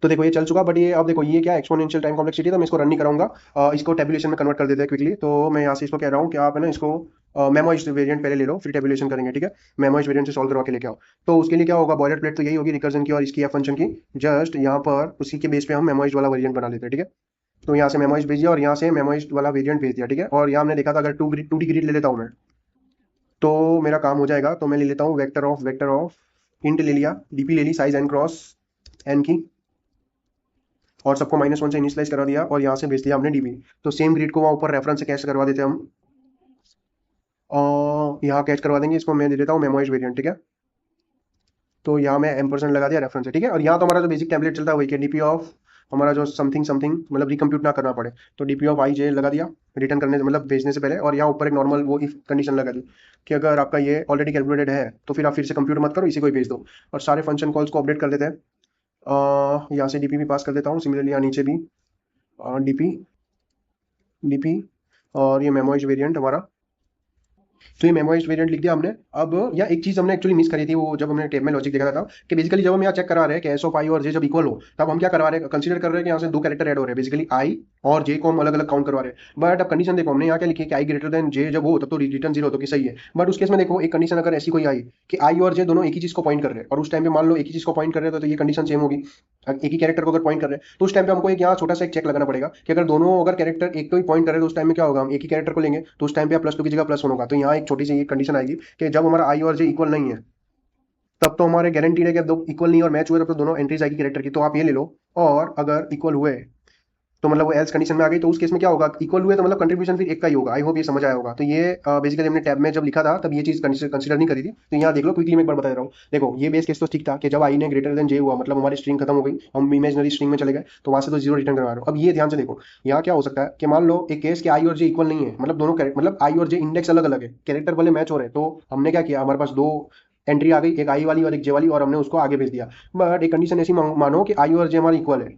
तो देखो ये चल चुका, बट ये अब देखो ये क्या एक्सपोनेंशियल टाइम कॉम्प्लेक्सिटी, तो मैं इसको रन नहीं कराऊंगा। इसको टेबुलेशन में कन्वर्ट कर देते हैं क्विकली। तो मैं यहाँ से इसको कह रहा हूँ कि आप है ना इसको मेमोइज्ड वेरिएंट पहले ले लो, फिर टेबुलेशन करेंगे, ठीक है। मेमोइज्ड वेरिएंट से सॉल्व करवा के लेके आओ। तो उसके लिए क्या होगा, बॉयलर प्लेट तो यही होगी रिकर्जन की और इसकी एफ फंक्शन की। जस्ट यहाँ पर उसी के बेस पे हम मेमोइज्ड वाला वेरिएंट बना लेते हैं, ठीक है। तो यहाँ से मेमोइज्ड भेज दिया और यहाँ से मेमोइज्ड वाला वेरिएंट भेज दिया, ठीक है। और यहाँ हमने देखा था अगर टू डी ग्रिड ले लेता हूँ मैं तो मेरा काम हो जाएगा। तो मैं ले लेता हूँ वेक्टर ऑफ इंट ले लिया, डीपी ले ली साइज एन क्रॉस एन की, और सबको -1 से इनिशियलाइज करा दिया और यहाँ से भेज दिया हमने डीबी। तो सेम ग्रिड को वहाँ ऊपर रेफरेंस से कैश करवा देते हैं हम, और यहाँ कैच करवा देंगे। इसको मैं दे देता हूँ मेमोइज वेरिएंट, ठीक है। तो यहाँ मैं M% लगा दिया रेफरेंस है, ठीक है। और यहाँ तो हमारा जो बेसिक टेम्पलेट चलता है वही कि डीपी ऑफ हमारा जो समथिंग समथिंग मतलब रिकम्प्यूट ना करना पड़े, तो डीपी ऑफ आई जे लगा दिया रिटर्न करने से मतलब भेजने से पहले। और यहाँ ऊपर एक नॉर्मल वो इफ कंडीशन लगा दी कि अगर आपका ये ऑलरेडी कैलकुलेटेड है तो फिर आप फिर से कंप्यूट मत करो, इसी को ही भेज दो। और सारे फंक्शन कॉल्स को अपडेट कर देते हैं। यहाँ से डीपी भी पास कर देता हूँ, सिमिलरली यहाँ नीचे भी डीपी डीपी और ये मेमोइज वेरिएंट हमारा। तो ये मेमोइज्ड वेरिएंट लिख दिया हमने। अब या एक चीज हमने एक्चुअली मिस करी थी वो जब हमने टेब में लॉजिक देखा था कि बेसिकली जब हम यहाँ चेक करा रहे हैं कि एस ऑफ आई और जे जब इक्वल हो तब हम क्या करवा रहे हैं, कंसीडर कर रहे हैं कि यहाँ से दो कैरेक्टर ऐड हो रहे हैं, बेसिकली आई और जे को हम अलग अलग काउंट करवा रहे हैं। बट अब कंडीशन देखो हमने यहाँ क्या लिखी है कि आई ग्रेटर देन जे जब हो तब तो रिटर्न जीरो, तो कि सही है। बट उस केस में देखो एक कंडीशन अगर ऐसी कोई आई कि आई और जे दोनों एक ही चीज को पॉइंट कर रहे हैं और उस टाइम पे मान लो एक ही चीज को पॉइंट कर रहे हैं तो ये कंडीशन सेम होगी। एक ही कैरेक्टर को अगर पॉइंट कर रहे हैं तो उस टाइम पे हमको एक यहाँ छोटा सा एक चेक लगाना पड़ेगा कि अगर दोनों अगर कैरेक्टर एक को ही पॉइंट कर रहे हैं तो उस टाइम में क्या होगा, हम एक ही कैरेक्टर को लेंगे तो उस टाइम पे +2 की जगह +1 होगा। तो यहाँ एक छोटी सी कंडीशन आएगी कि जब हमारा आई और जे इक्वल नहीं है तब तो हमारे गारंटीड है कि अब दो इक्वल नहीं और मैच हुए तब तो दोनों एंट्रीज आएगी कैरेक्टर की। तो आप ये ले लो। और अगर इक्वल हुए तो मतलब वो एल्स कंडीशन में आ गई तो उस केस में क्या होगा, इक्वल हुए तो मतलब कंट्रीब्यूशन फिर एक का ही होगा। आई होप ये समझ आया होगा। तो ये बेसिकली हमने टैब में जब लिखा था तब ये चीज कंसीडर नहीं करी थी। तो यहाँ देख लो क्विकली मैं एक बार बता दे रहा हूँ। देखो ये बेस केस तो ठीक था कि जब आई ने ग्रेटर देन जे हुआ मतलब हमारी स्ट्रिंग खत्म हो गई, हम इमेजनरी स्ट्रिंग में चले गए तो वहां से तो जीरो रिटर्न करवा रहे हो। अब ये ध्यान से देखो यहाँ क्या हो सकता है कि मान लो एक केस के आई और जे इक्वल नहीं है, मतलब दोनों मतलब आई और जे इंडेक्स अलग अलग है, कैरेक्टर वाले मैच हो रहे हैं। तो हमने क्या किया, हमारे पास दो एंट्री आ गई, एक आई वाली और एक जे वाली, और हमने उसको आगे भेज दिया। बट एक कंडीशन ऐसी मानो कि आई और जे हमारे इक्वल है,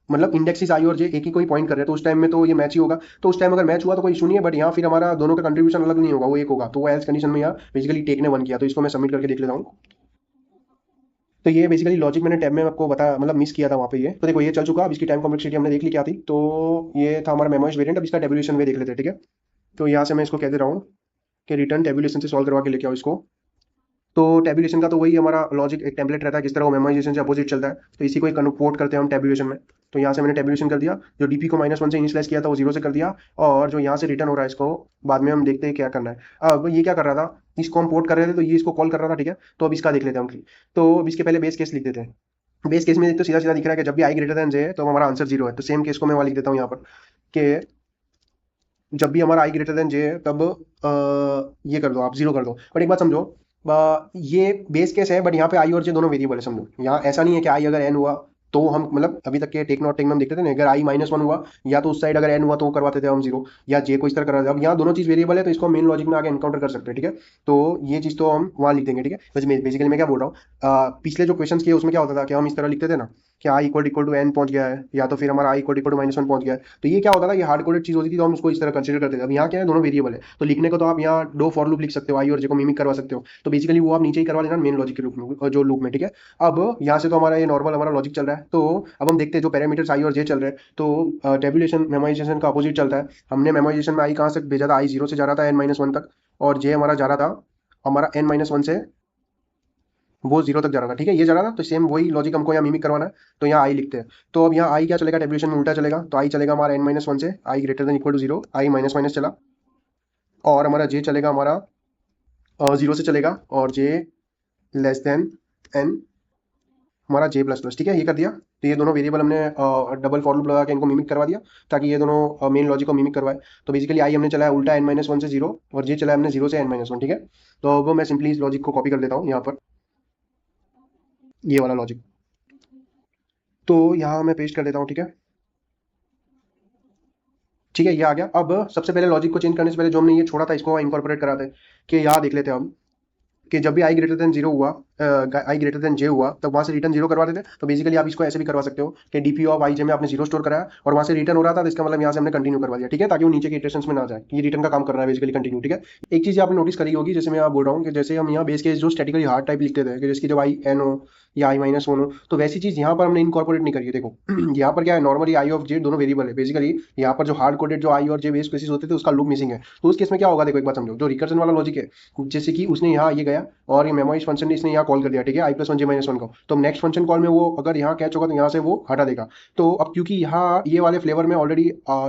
मतलब इंडेक्सिस आई और जे एक ही कोई पॉइंट कर रहे हैं तो उस टाइम में तो ये मैच ही होगा। तो उस टाइम अगर मैच हुआ तो कोई इशू नहीं है, बट यहाँ फिर हमारा दोनों का कंट्रीब्यूशन अलग नहीं होगा, वो एक होगा। तो वो एल्स कंडीशन में यहाँ बेसिकली टेक ने वन किया। तो इसको मैं सबमिट करके देख लेता हूँ। तो ये बेसिकली लॉजिक मैंने टैब में आपको बताया, मतलब मिस किया था वहाँ पे। ये तो देखो ये चल चुका। अब इसकी टाइम कॉम्प्लेक्सिटी हमने देख ली क्या थी। तो ये था हमारा मेमोइज्ड वेरिएंट। अब इसका टेबुलेशन वे देख लेते हैं, ठीक है। तो यहाँ से मैं इसको कह दे रहा हूँ कि रिटर्न टेबुलेशन से सॉल्व करवा के लेके आओ इसको। तो टेबुलेशन का तो वही हमारा लॉजिक एक टेम्पलेट रहता है, किस तरह वो मेमोराइजेशन से अपोजिट चलता है। तो इसी को एक कन्वर्ट करते हैं हम टेबुलेशन में। तो यहाँ से मैंने टेबुलेशन कर दिया, जो डीपी को -1 से इनिशियलाइज किया था वो 0 से कर दिया। और जो यहाँ से रिटर्न हो रहा है इसको बाद में हम देखते हैं क्या करना है। अब ये क्या कर रहा था, इसको हम पोर्ट कर रहे थे तो ये इसको कॉल कर रहा था, ठीक है। तो अब इसका देख लेते हैं हम। तो अब इसके पहले बेस केस लिख देते हैं। बेस केस में तो सीधा सीधा दिख रहा है कि जब भी आई ग्रेटर देन जे तो हमारा आंसर 0 है। तो सेम केस को मैं वहाँ लिख देता हूँ यहाँ पर कि जब भी हमारा आई ग्रेटर देन जे है तब ये कर दो, आप 0 कर दो। बट एक बात समझो, ये बेस केस है बट यहाँ पे आई और जे दोनों वेरिएबल है, समझो। यहाँ ऐसा नहीं है कि आई अगर एन हुआ तो हम मतलब अभी तक के टेक नॉट टेक में हम देखते थे ना, अगर आई -1 हुआ या तो उस साइड अगर एन हुआ तो वो करवाते थे हम 0, या जे को इस तरह करवाते थे। अब यहाँ दोनों चीज वेरिएबल है तो इसको मेन लॉजिक में आगे एनकाउंटर कर सकते हैं, ठीक है। तो ये चीज तो हम वहाँ लिख देंगे, ठीक है। बस बेसिकली मैं क्या बोल रहा हूँ, पिछले जो क्वेश्चन किए उसमें क्या होता था कि हम इस तरह लिखते थे ना कि आई इक्वल टू एन पहुंच गया है, या तो फिर हमारा आई इक्वल टू -1 पहुंच गया है। तो ये क्या होता था, ये हार्ड कोडेड चीज होती थी तो हम उसको इस तरह कंसिडर करते थे। अब यहाँ क्या है, दोनों वेरिएबल है तो लिखने को तो आप यहाँ दो फॉर लूप लिख सकते हो, आई और जे को मिमिक करवा सकते हो। तो बेसिकली वो आप नीचे ही करवा लेना मेन लॉजिक के लूप में, जो लूप में, ठीक है। अब यहाँ से तो हमारा ये नॉर्मल हमारा लॉजिक चल रहा है। तो अब हम देखते हैं जो पैरामीटर्स आई और जे चल रहे हैं। तो टेबुलेशन मेमोराइजेशन का अपोजिट चलता है। हमने मेमोराइजेशन में आई कहाँ से भेजा था, आई 0 से जा रहा था n-1 तक, और जे हमारा जा रहा था हमारा n-1 से वो 0 तक जा रहा था, ठीक है। ये जा रहा था तो सेम वही लॉजिक हमको यहाँ मिमिक करवाना है। तो यहाँ आई लिखते हैं। तो अब यहाँ आई क्या चलेगा, टेबुलेशन में उल्टा चलेगा। तो आई चलेगा हमारा n-1 से, I greater than equal to 0, I minus minus चला। और हमारा जे चलेगा हमारा 0 से चलेगा, और जे लेस देन एन हमारा जे प्लस प्लस, ठीक है। ये कर दिया। तो ये दोनों वेरिएबल हमने डबल फॉर लूप लगा के इनको मिमिक करवा दिया ताकि ये दोनों मेन लॉजिक को मिमिक करवाए। तो बेसिकली आई हमने चलाया उल्टा n-1 से 0 और जे चलाया हमने 0 से n-1, ठीक है। तो अब मैं सिंपली इस लॉजिक को कॉपी कर देता हूँ यहाँ पर, ये वाला लॉजिक। तो यहाँ मैं पेस्ट कर देता हूँ, ठीक है। ठीक है, ये आ गया। अब सबसे पहले लॉजिक को चेंज करने से पहले जो हमने ये छोड़ा था इसको इनकॉर्पोरेट कराते हैं कि यहाँ देख लेते हैं हम कि जब भी आई ग्रेटर देन जीरो हुआ, आई ग्रेटर देन जे हुआ, तब वहां से रिटर्न जीरो करवा देते। तो बेसिकली आप इसको ऐसे भी करवा सकते हो कि डीपी ऑफ आई जे में आपने जीरो स्टोर कराया और वहां से रिटर्न हो रहा था, तो इसका मतलब यहाँ से हमने कंटिन्यू करवा दिया, ठीक है, ताकि वो नीचे के इटरेशंस में ना जाए। ये रिटर्न का काम कर रहा है बेसिकली कंटिन्यू, ठीक है। एक चीज आपने नोटिस करी होगी, जैसे मैं यहाँ बोल रहा हूँ कि जैसे हम यहाँ बेस केस जो स्टैटिकली हार्ड टाइप लिखते थे कि जिसकी जब आई एन हो या i-1 हो, तो वैसी चीज यहाँ पर हमने इनकॉर्पोरेट नहीं करी है। देखो यहाँ पर क्या है, नॉर्मली आई ऑफ जे दोनों वेरिएबल है बेसिकली। यहाँ पर जो हार्ड कोडेड जो आई और जे बेस केसेस होते थे उसका लूप मिसिंग है। तो उस केस में क्या होगा, देखो एक बात समझो, जो रिकर्जन वाला लॉजिक है, जैसे कि उसने यहाँ ये गया और ये मेमोइज फंक्शन ने इसने यहाँ कॉल कर दिया, ठीक है, i+1 j-1 को। तो नेक्स्ट फंक्शन कॉल में वो अगर यहाँ कैच होगा तो यहाँ से वो हटा देगा। तो अब क्योंकि यहाँ ये वाले फ्लेवर में ऑलरेडी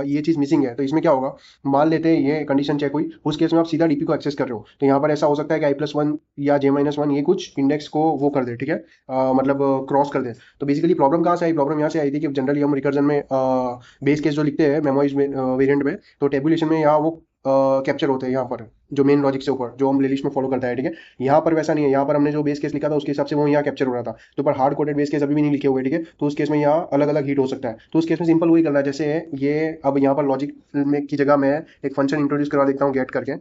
ये चीज मिसिंग है, तो इसमें क्या होगा, मान लेते हैं ये कंडीशन चेक हुई, उस केस में आप सीधा डीपी को एक्सेस कर रहे हो, तो यहाँ पर ऐसा हो सकता है कि i+1 या j-1 ये कुछ इंडेक्स को वो कर दे, ठीक है, मतलब क्रॉस कर दे। तो बेसिकली प्रॉब्लम कहाँ से आई, प्रॉब्लम यहाँ से आई थी कि जनरली हम रिकर्जन में बेस केस जो लिखते हैं मेमोइज वेरिएंट में, तो टेबुलेशन में यहाँ वो कैप्चर होते हैं यहाँ पर जो मेन लॉजिक से ऊपर जो हम प्लेलिस्ट में फॉलो करता है, ठीक है। यहाँ पर वैसा नहीं है, यहाँ पर हमने जो बेस केस लिखा था उसके हिसाब से वो यहाँ कैप्चर हो रहा था। तो पर हार्ड कोडेड बेस केस अभी भी नहीं लिखे हुए, ठीक है, तो उस केस में यहाँ अलग अलग हीट हो सकता है। तो उस केस में सिंपल वही करना है, जैसे ये अब यहाँ पर लॉजिक में की जगह मैं एक फंक्शन इंट्रोड्यूस करवा देता हूँ गेट करके।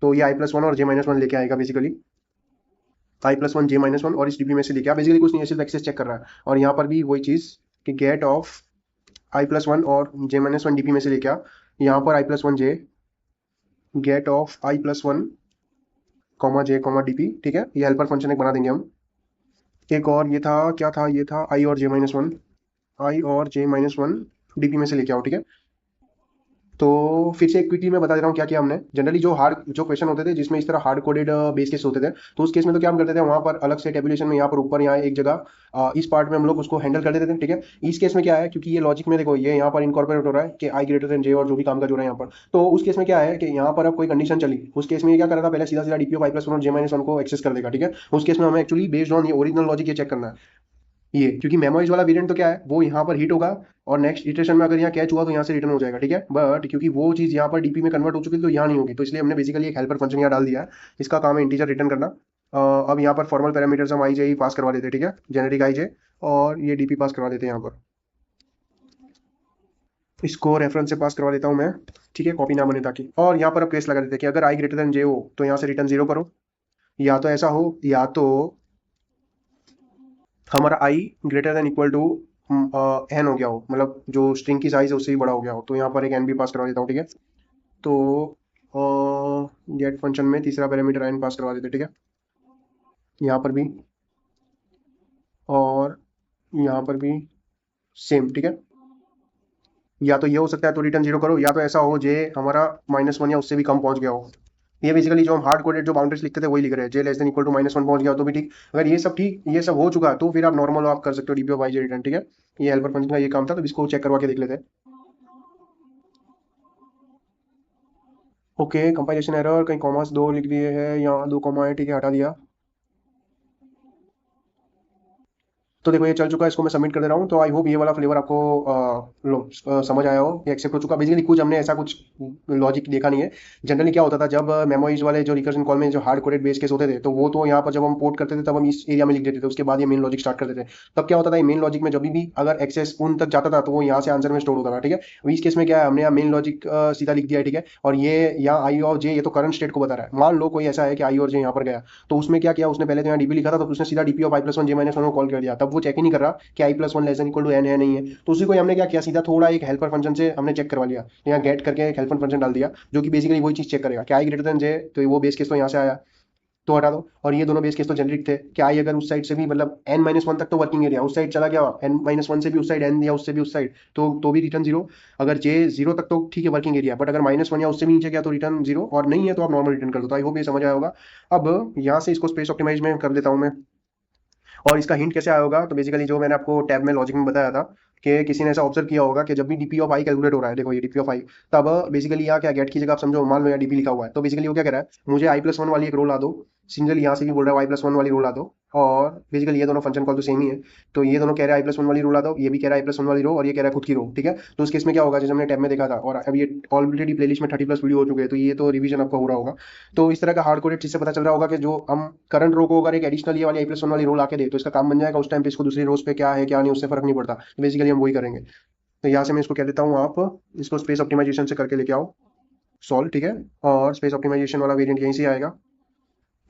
तो ये i+1 और j-1 लेके आएगा बेसिकली, i+1 j-1 और इस डीपी में से लेके आ, बेसिकली कुछ नहीं है, सिर्फ एक्सेस चेक कर रहा है। और यहाँ पर भी वही चीज कि गेट ऑफ i+1 और j-1 डीपी में से लेके आ, यहाँ पर i+1 j get of i+1 j DP, ठीक है। ये हेल्पर फंक्शन एक बना देंगे हम। एक और ये था, क्या था, ये था i और j-1, i और j-1 डीपी में से लेके आओ, ठीक है। तो फिर से एक क्विकली मैं बता दे रहा हूँ क्या किया हमने। जनरली जो हार्ड जो क्वेश्चन होते थे जिसमें इस तरह हार्ड कोडेड बेस केस होते थे, तो उस केस में तो क्या हम करते थे, वहां पर अलग से टेबुलेशन में यहाँ पर ऊपर यहाँ एक जगह इस पार्ट में हम लोग उसको हैंडल कर देते थे, ठीक है। इस केस में क्या है, क्योंकि ये लॉजिक में देखो ये यहाँ पर इनकॉर्पोरेट हो रहा है कि आई ग्रेटर देन जे और जो भी काम का जो रहा है यहाँ पर, तो उस केस में क्या है कि यहाँ पर अब कोई कंडीशन चली, उस केस में ये क्या कर रहा था, पहले सीधा सीधा डीपी ऑफ i+1 और j-1 को एक्सेस कर देगा, ठीक है। उस केस में हमें एक्चुअली बेस्ड ऑन ये ओरिजिनल लॉजिक ये चेक करना है, ये क्योंकि मेमोइज वाला वेरिएंट तो क्या है, वो यहाँ पर हिट होगा और नेक्स्ट इटरेशन में अगर यहाँ कैच हुआ तो यहाँ से रिटर्न हो जाएगा, ठीक है। बट क्योंकि वो चीज़ यहाँ पर डीपी में कन्वर्ट हो चुकी है तो यहाँ नहीं होगी, तो इसलिए हमने बेसिकली एक हेल्पर फंक्शन यहाँ डाल दिया है। इसका काम है इंटीजर रिटर्न करना। अब यहाँ पर फॉर्मल पैरामीटर्स हम आई जे ही पास करवा देते हैं, ठीक है, जेनेरिक आई जे, और ये डीपी पास करवा देते हैं यहाँ पर। इसको रेफरेंस से पास करवा देता हूँ मैं, ठीक है, कॉपी ना बने ताकि। और यहाँ पर अब केस लगा देते हैं कि अगर आई ग्रेटर देन जे हो तो यहाँ से रिटर्न जीरो करो, या तो ऐसा हो या तो हमारा I greater than equal to N हो गया हो, मतलब जो स्ट्रिंग की साइज है उससे ही बड़ा हो गया हो, तो यहाँ पर एक एन भी पास करवा देता हूँ, ठीक है। तो गेट फंक्शन में तीसरा पैरामीटर एन पास करवा देते, ठीक है, यहाँ पर भी और यहाँ पर भी सेम, ठीक है। या तो ये हो सकता है तो रिटर्न जीरो करो, या तो ऐसा हो जे हमारा -1 या उससे भी कम पहुंच गया हो। ये बेसिकली जो हम हार्ड कोडेड जो बाउंड्रीज लिखते थे वही लिख रहे हैं, जे लेस देन इक्वल टू -1 पहुंच गया हो तो भी ठीक। अगर ये सब ठीक, ये सब हो चुका है तो फिर आप नॉर्मल आप कर सकते हो DP of I J return, ठीक है। ये हेल्पर फंक्शन का ये काम था, तो इसको चेक करवा के देख लेते हैं। ओके, कंपाइलेशन एरर, कहीं कॉमास दो लिख दिए हैं, यहाँ दो कॉमा है, ठीक है, हटा दिया। तो देखो ये चल चुका है, इसको मैं सबमिट कर दे रहा हूँ। तो आई होप ये वाला फ्लेवर आपको समझ आया हो, ये एक्सेप्ट हो चुका। बेसिकली कुछ हमने ऐसा कुछ लॉजिक देखा नहीं है। जनरली क्या होता था, जब मेमोइज वाले जो रिकर्जन कॉल में जो हार्ड कोडेड बेस केस होते थे, तो वो तो यहाँ पर जब हम पोर्ट करते थे तब हम इस एरिया में लिख देते थे, उसके बाद ये मेन लॉजिक स्टार्ट करते थे। तब क्या होता था, मेन लॉजिक में जब भी अगर एक्सेस उन तक जाता था तो वो यहाँ से आंसर में स्टोर होता था, ठीक है। अभी इस केस में क्या है, हमने यहाँ मेन लॉजिक सीधा लिख दिया है, ठीक है। और ये यहाँ आई और जे ये तो करंट स्टेट को बता रहा है। मान लो कोई ऐसा है कि आई और जे यहाँ पर गया, तो उसमें क्या किया, उसने पहले तो यहाँ डीपी लिखा था, तो उसने सीधा डीपी ऑफ i+1 j-1 को कॉल कर दिया, तब वो चेक ही नहीं कर रहा कि i+1 less than equal to n है नहीं है। तो उसी को हमने क्या किया, सीधा थोड़ा एक हेल्पर फंक्शन से हमने चेक करवा लिया, यहाँ गेट करके एक हेल्पर फंक्शन डाल दिया जो कि बेसिकली वही चीज चेक करेगा कि आई ग्रेटर देन जे, तो वो बेस केस तो यहाँ से आया तो हटा दो। और ये दोनों बेस केस तो जेनरिक थे कि आई अगर उस साइड से भी मतलब n-1 तक तो वर्किंग एरिया उस साइड चला गया, n-1 से भी उस साइड, n दिया उससे भी उस साइड, तो भी रिटर्न जीरो। अगर जे जीरो तक तो ठीक है वर्किंग एरिया, बट अगर -1 या उससे भी नीचे गया तो रिटर्न जीरो, और नहीं है तो आप नॉर्मल रिटर्न कर दो। तो आई होप ये समझ आया होगा। अब यहाँ से इसको स्पेस ऑप्टिमाइज में कर देता हूँ मैं। और इसका हिंट कैसे आया होगा, तो बेसिकली जो मैंने आपको टैब में लॉजिक में बताया था कि किसी ने ऐसा ऑब्जर्व किया होगा कि जब भी डीपी ऑफ आई कैलकुलेट हो रहा है, देखो ये डीपी ऑफ आई, तब बेसिकली यहाँ क्या गेट की जगह आप समझो, मान लो यहाँ डीपी लिखा हुआ है, तो बेसिकली वो क्या कह रहा है, मुझे i+1 वाली एक रो ला दो। सिंगल यहाँ से भी बोल रहा है i+1 वाली रो ला दो, और बेसिकली ये दोनों फंक्शन कॉल तो सेम ही है। तो ये दोनों कह रहे हैं i+1 वाली रो ला दो, ये भी कह रहा है i+1 वाली रो, और ये कह रहा है खुद की रो, ठीक है। तो उस केस में क्या होगा, जैसे हमने टैब में देखा था, और अब ये ऑलरेडी प्लेलिस्ट में 30+ वीडियो हो चुके हैं, तो ये तो रिवीजन आपका हो रहा होगा। तो इस तरह का हार्ड कोडेड चीज से पता चल रहा होगा कि जो हम करंट रो को अगर एक एडिशनल ये वाली i+1 वाली रो ला के दे तो इसका काम बन जाएगा, उस टाइम पे इसको दूसरी रोज पे क्या है क्या नहीं उससे फर्क नहीं पड़ता। तो बेसिकली हम वही करेंगे। तो यहाँ से मैं इसको कह देता हूँ, आप इसको स्पेस ऑप्टिमाइजेशन से करके लेके आओ सॉल्व, ठीक है। और स्पेस ऑप्टिमाइजेशन वाला वेरिएंट यहीं से आएगा,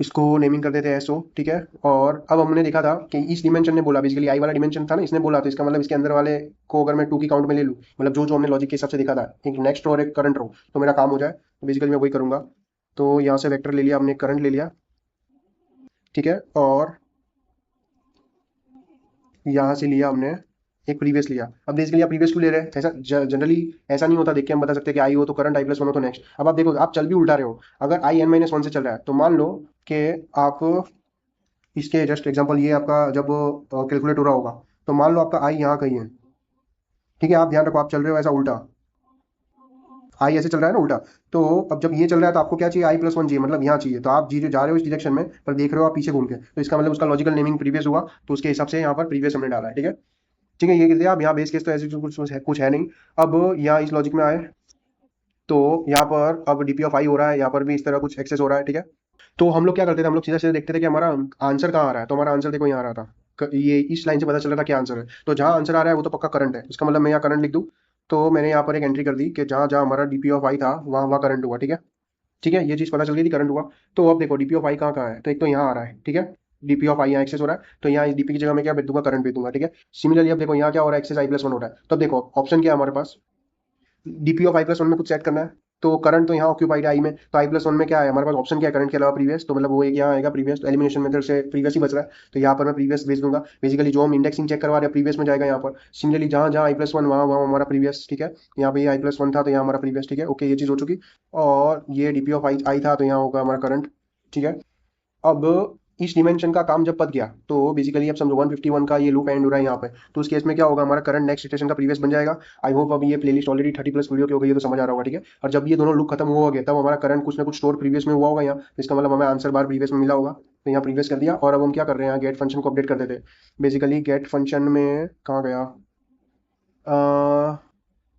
इसको नेमिंग कर देते हैं एसओ, ठीक है। और अब हमने देखा था कि इस डिमेंशन ने बोला, बेसिकली आई वाला डिमेंशन था ना, इसने बोला, तो इसका मतलब इसके अंदर वाले को अगर मैं 2 की काउंट में ले लूँ, मतलब जो जो हमने लॉजिक के हिसाब से देखा था, एक नेक्स्ट और एक करंट रो, तो मेरा काम हो जाए। तो बेसिकली मैं वही करूंगा। तो यहाँ से वेक्टर ले लिया हमने, करंट ले लिया, ठीक है। और यहाँ से लिया हमने एक प्रीवियस लिया। अब बेसिकली आप प्रीवियस क्यों ले रहे हैं, ऐसा जनरली ऐसा नहीं होता, देख के हम बता सकते हैं कि आई हो तो करंट, i+1 हो तो नेक्स्ट। अब आप देखो, आप चल भी उल्टा रहे हो। अगर i n-1 से चल रहा है तो मान लो कि आप इसके जस्ट एग्जांपल, ये आपका जब कैलकुलेट हो रहा होगा, तो मान लो आपका आई यहाँ कहीं है, ठीक है। आप ध्यान रखो, आप चल रहे हो ऐसा उल्टा, आई ऐसे चल रहा है ना उल्टा। तो अब जब ये चल रहा है तो आपको क्या चाहिए, i+1 चाहिए, मतलब यहाँ चाहिए। तो आप जी जा रहे हो इस डायरेक्शन में, पर देख रहे हो आप पीछे घूम के, तो इसका मतलब उसका लॉजिकल नेमिंग प्रीवियस हुआ, तो उसके हिसाब से यहाँ पर प्रीवियस हमने डाला है, ठीक है। ठीक है, ये कर दिया। अब यहाँ बेस केस तो ऐसे कुछ है नहीं। अब यहाँ इस लॉजिक में आए, तो यहाँ पर अब डीपी ऑफ आई हो रहा है, यहाँ पर भी इस तरह कुछ एक्सेस हो रहा है, ठीक है। तो हम लोग क्या करते थे, हम लोग सीधा सीधा देखते थे कि हमारा आंसर कहाँ आ रहा है। तो हमारा आंसर देखो यहाँ आ रहा था, ये इस लाइन से पता चल रहा था क्या आंसर है। तो जहाँ आंसर आ रहा है वो तो पक्का करंट है, इसका मतलब मैं यहाँ करंट लिख दूँ। तो मैंने यहाँ पर एक एंट्री कर दी कि जहाँ जहाँ हमारा डीपी ऑफ आई था वहाँ वहाँ करंट हुआ, ठीक है। ठीक है, ये चीज़ पता चल गई थी, करंट हुआ। तो अब देखो डीपी ऑफ आई कहाँ कहाँ है, तो एक तो यहाँ आ रहा है, ठीक है। डीपी ऑफ आई यहाँ एक्सेस हो रहा है, तो यहाँ इस डीपी की जगह मैं क्या भेज दूंगा, करंट भेज दूंगा, ठीक है। सिमिलरली अब देखो यहाँ क्या हो रहा है, एक्सेस i+1 हो रहा है। तो अब देखो ऑप्शन क्या है हमारे पास, डीपी ऑफ i+1 में कुछ सेट करना है। तो करंट तो यहाँ ऑक्यूपाइड है आई में, तो i+1 में क्या है हमारे पास ऑप्शन, क्या है, करंट के अलावा प्रीवियस, तो मतलब वो एक यहाँ आएगा प्रीवियस। तो एलिमिनेशन मेथड से प्रीवियस ही बच रहा है, तो यहाँ पर मैं प्रीवियस भेज दूंगा। बेसिकली जो हम इंडेक्सिंग चेक करवा रहे हैं प्रीवियस में जाएगा यहाँ पर। सिमिलरली जहाँ जहाँ i+1 वहाँ वहाँ हमारा प्रीवियस, ठीक है। यहाँ पे ये i+1 था तो यहाँ हमारा प्रीवियस, ठीक है। ओके, ये चीज़ हो चुकी। और ये डीपी ऑफ आई था तो यहाँ होगा हमारा करंट, ठीक है। अब इस डिमेंशन का काम जब पत गया, तो बेसिकली अब समझो 151 का ये लूप एंड हो रहा है यहाँ पे। तो उस केस में क्या होगा, हमारा करंट नेक्स्ट स्टेशन का प्रीवियस बन जाएगा। आई होप अब ये प्लेलिस्ट ऑलरेडी 30+ वीडियो की हो गई है, तो समझ आ रहा होगा, ठीक है। और जब ये दोनों लूप खत्म हो गए तब हमारा करंट कुछ ना कुछ स्टोर प्रीवियस में हुआ होगा यहाँ, तो इसका मतलब हमें आंसर बार प्रीवियस में मिला होगा। तो यहाँ प्रीवियस कर दिया। और अब हम क्या कर रहे हैं, गेट फंक्शन को अपडेट कर देते। बेसिकली गेट फंक्शन में कहाँ गया,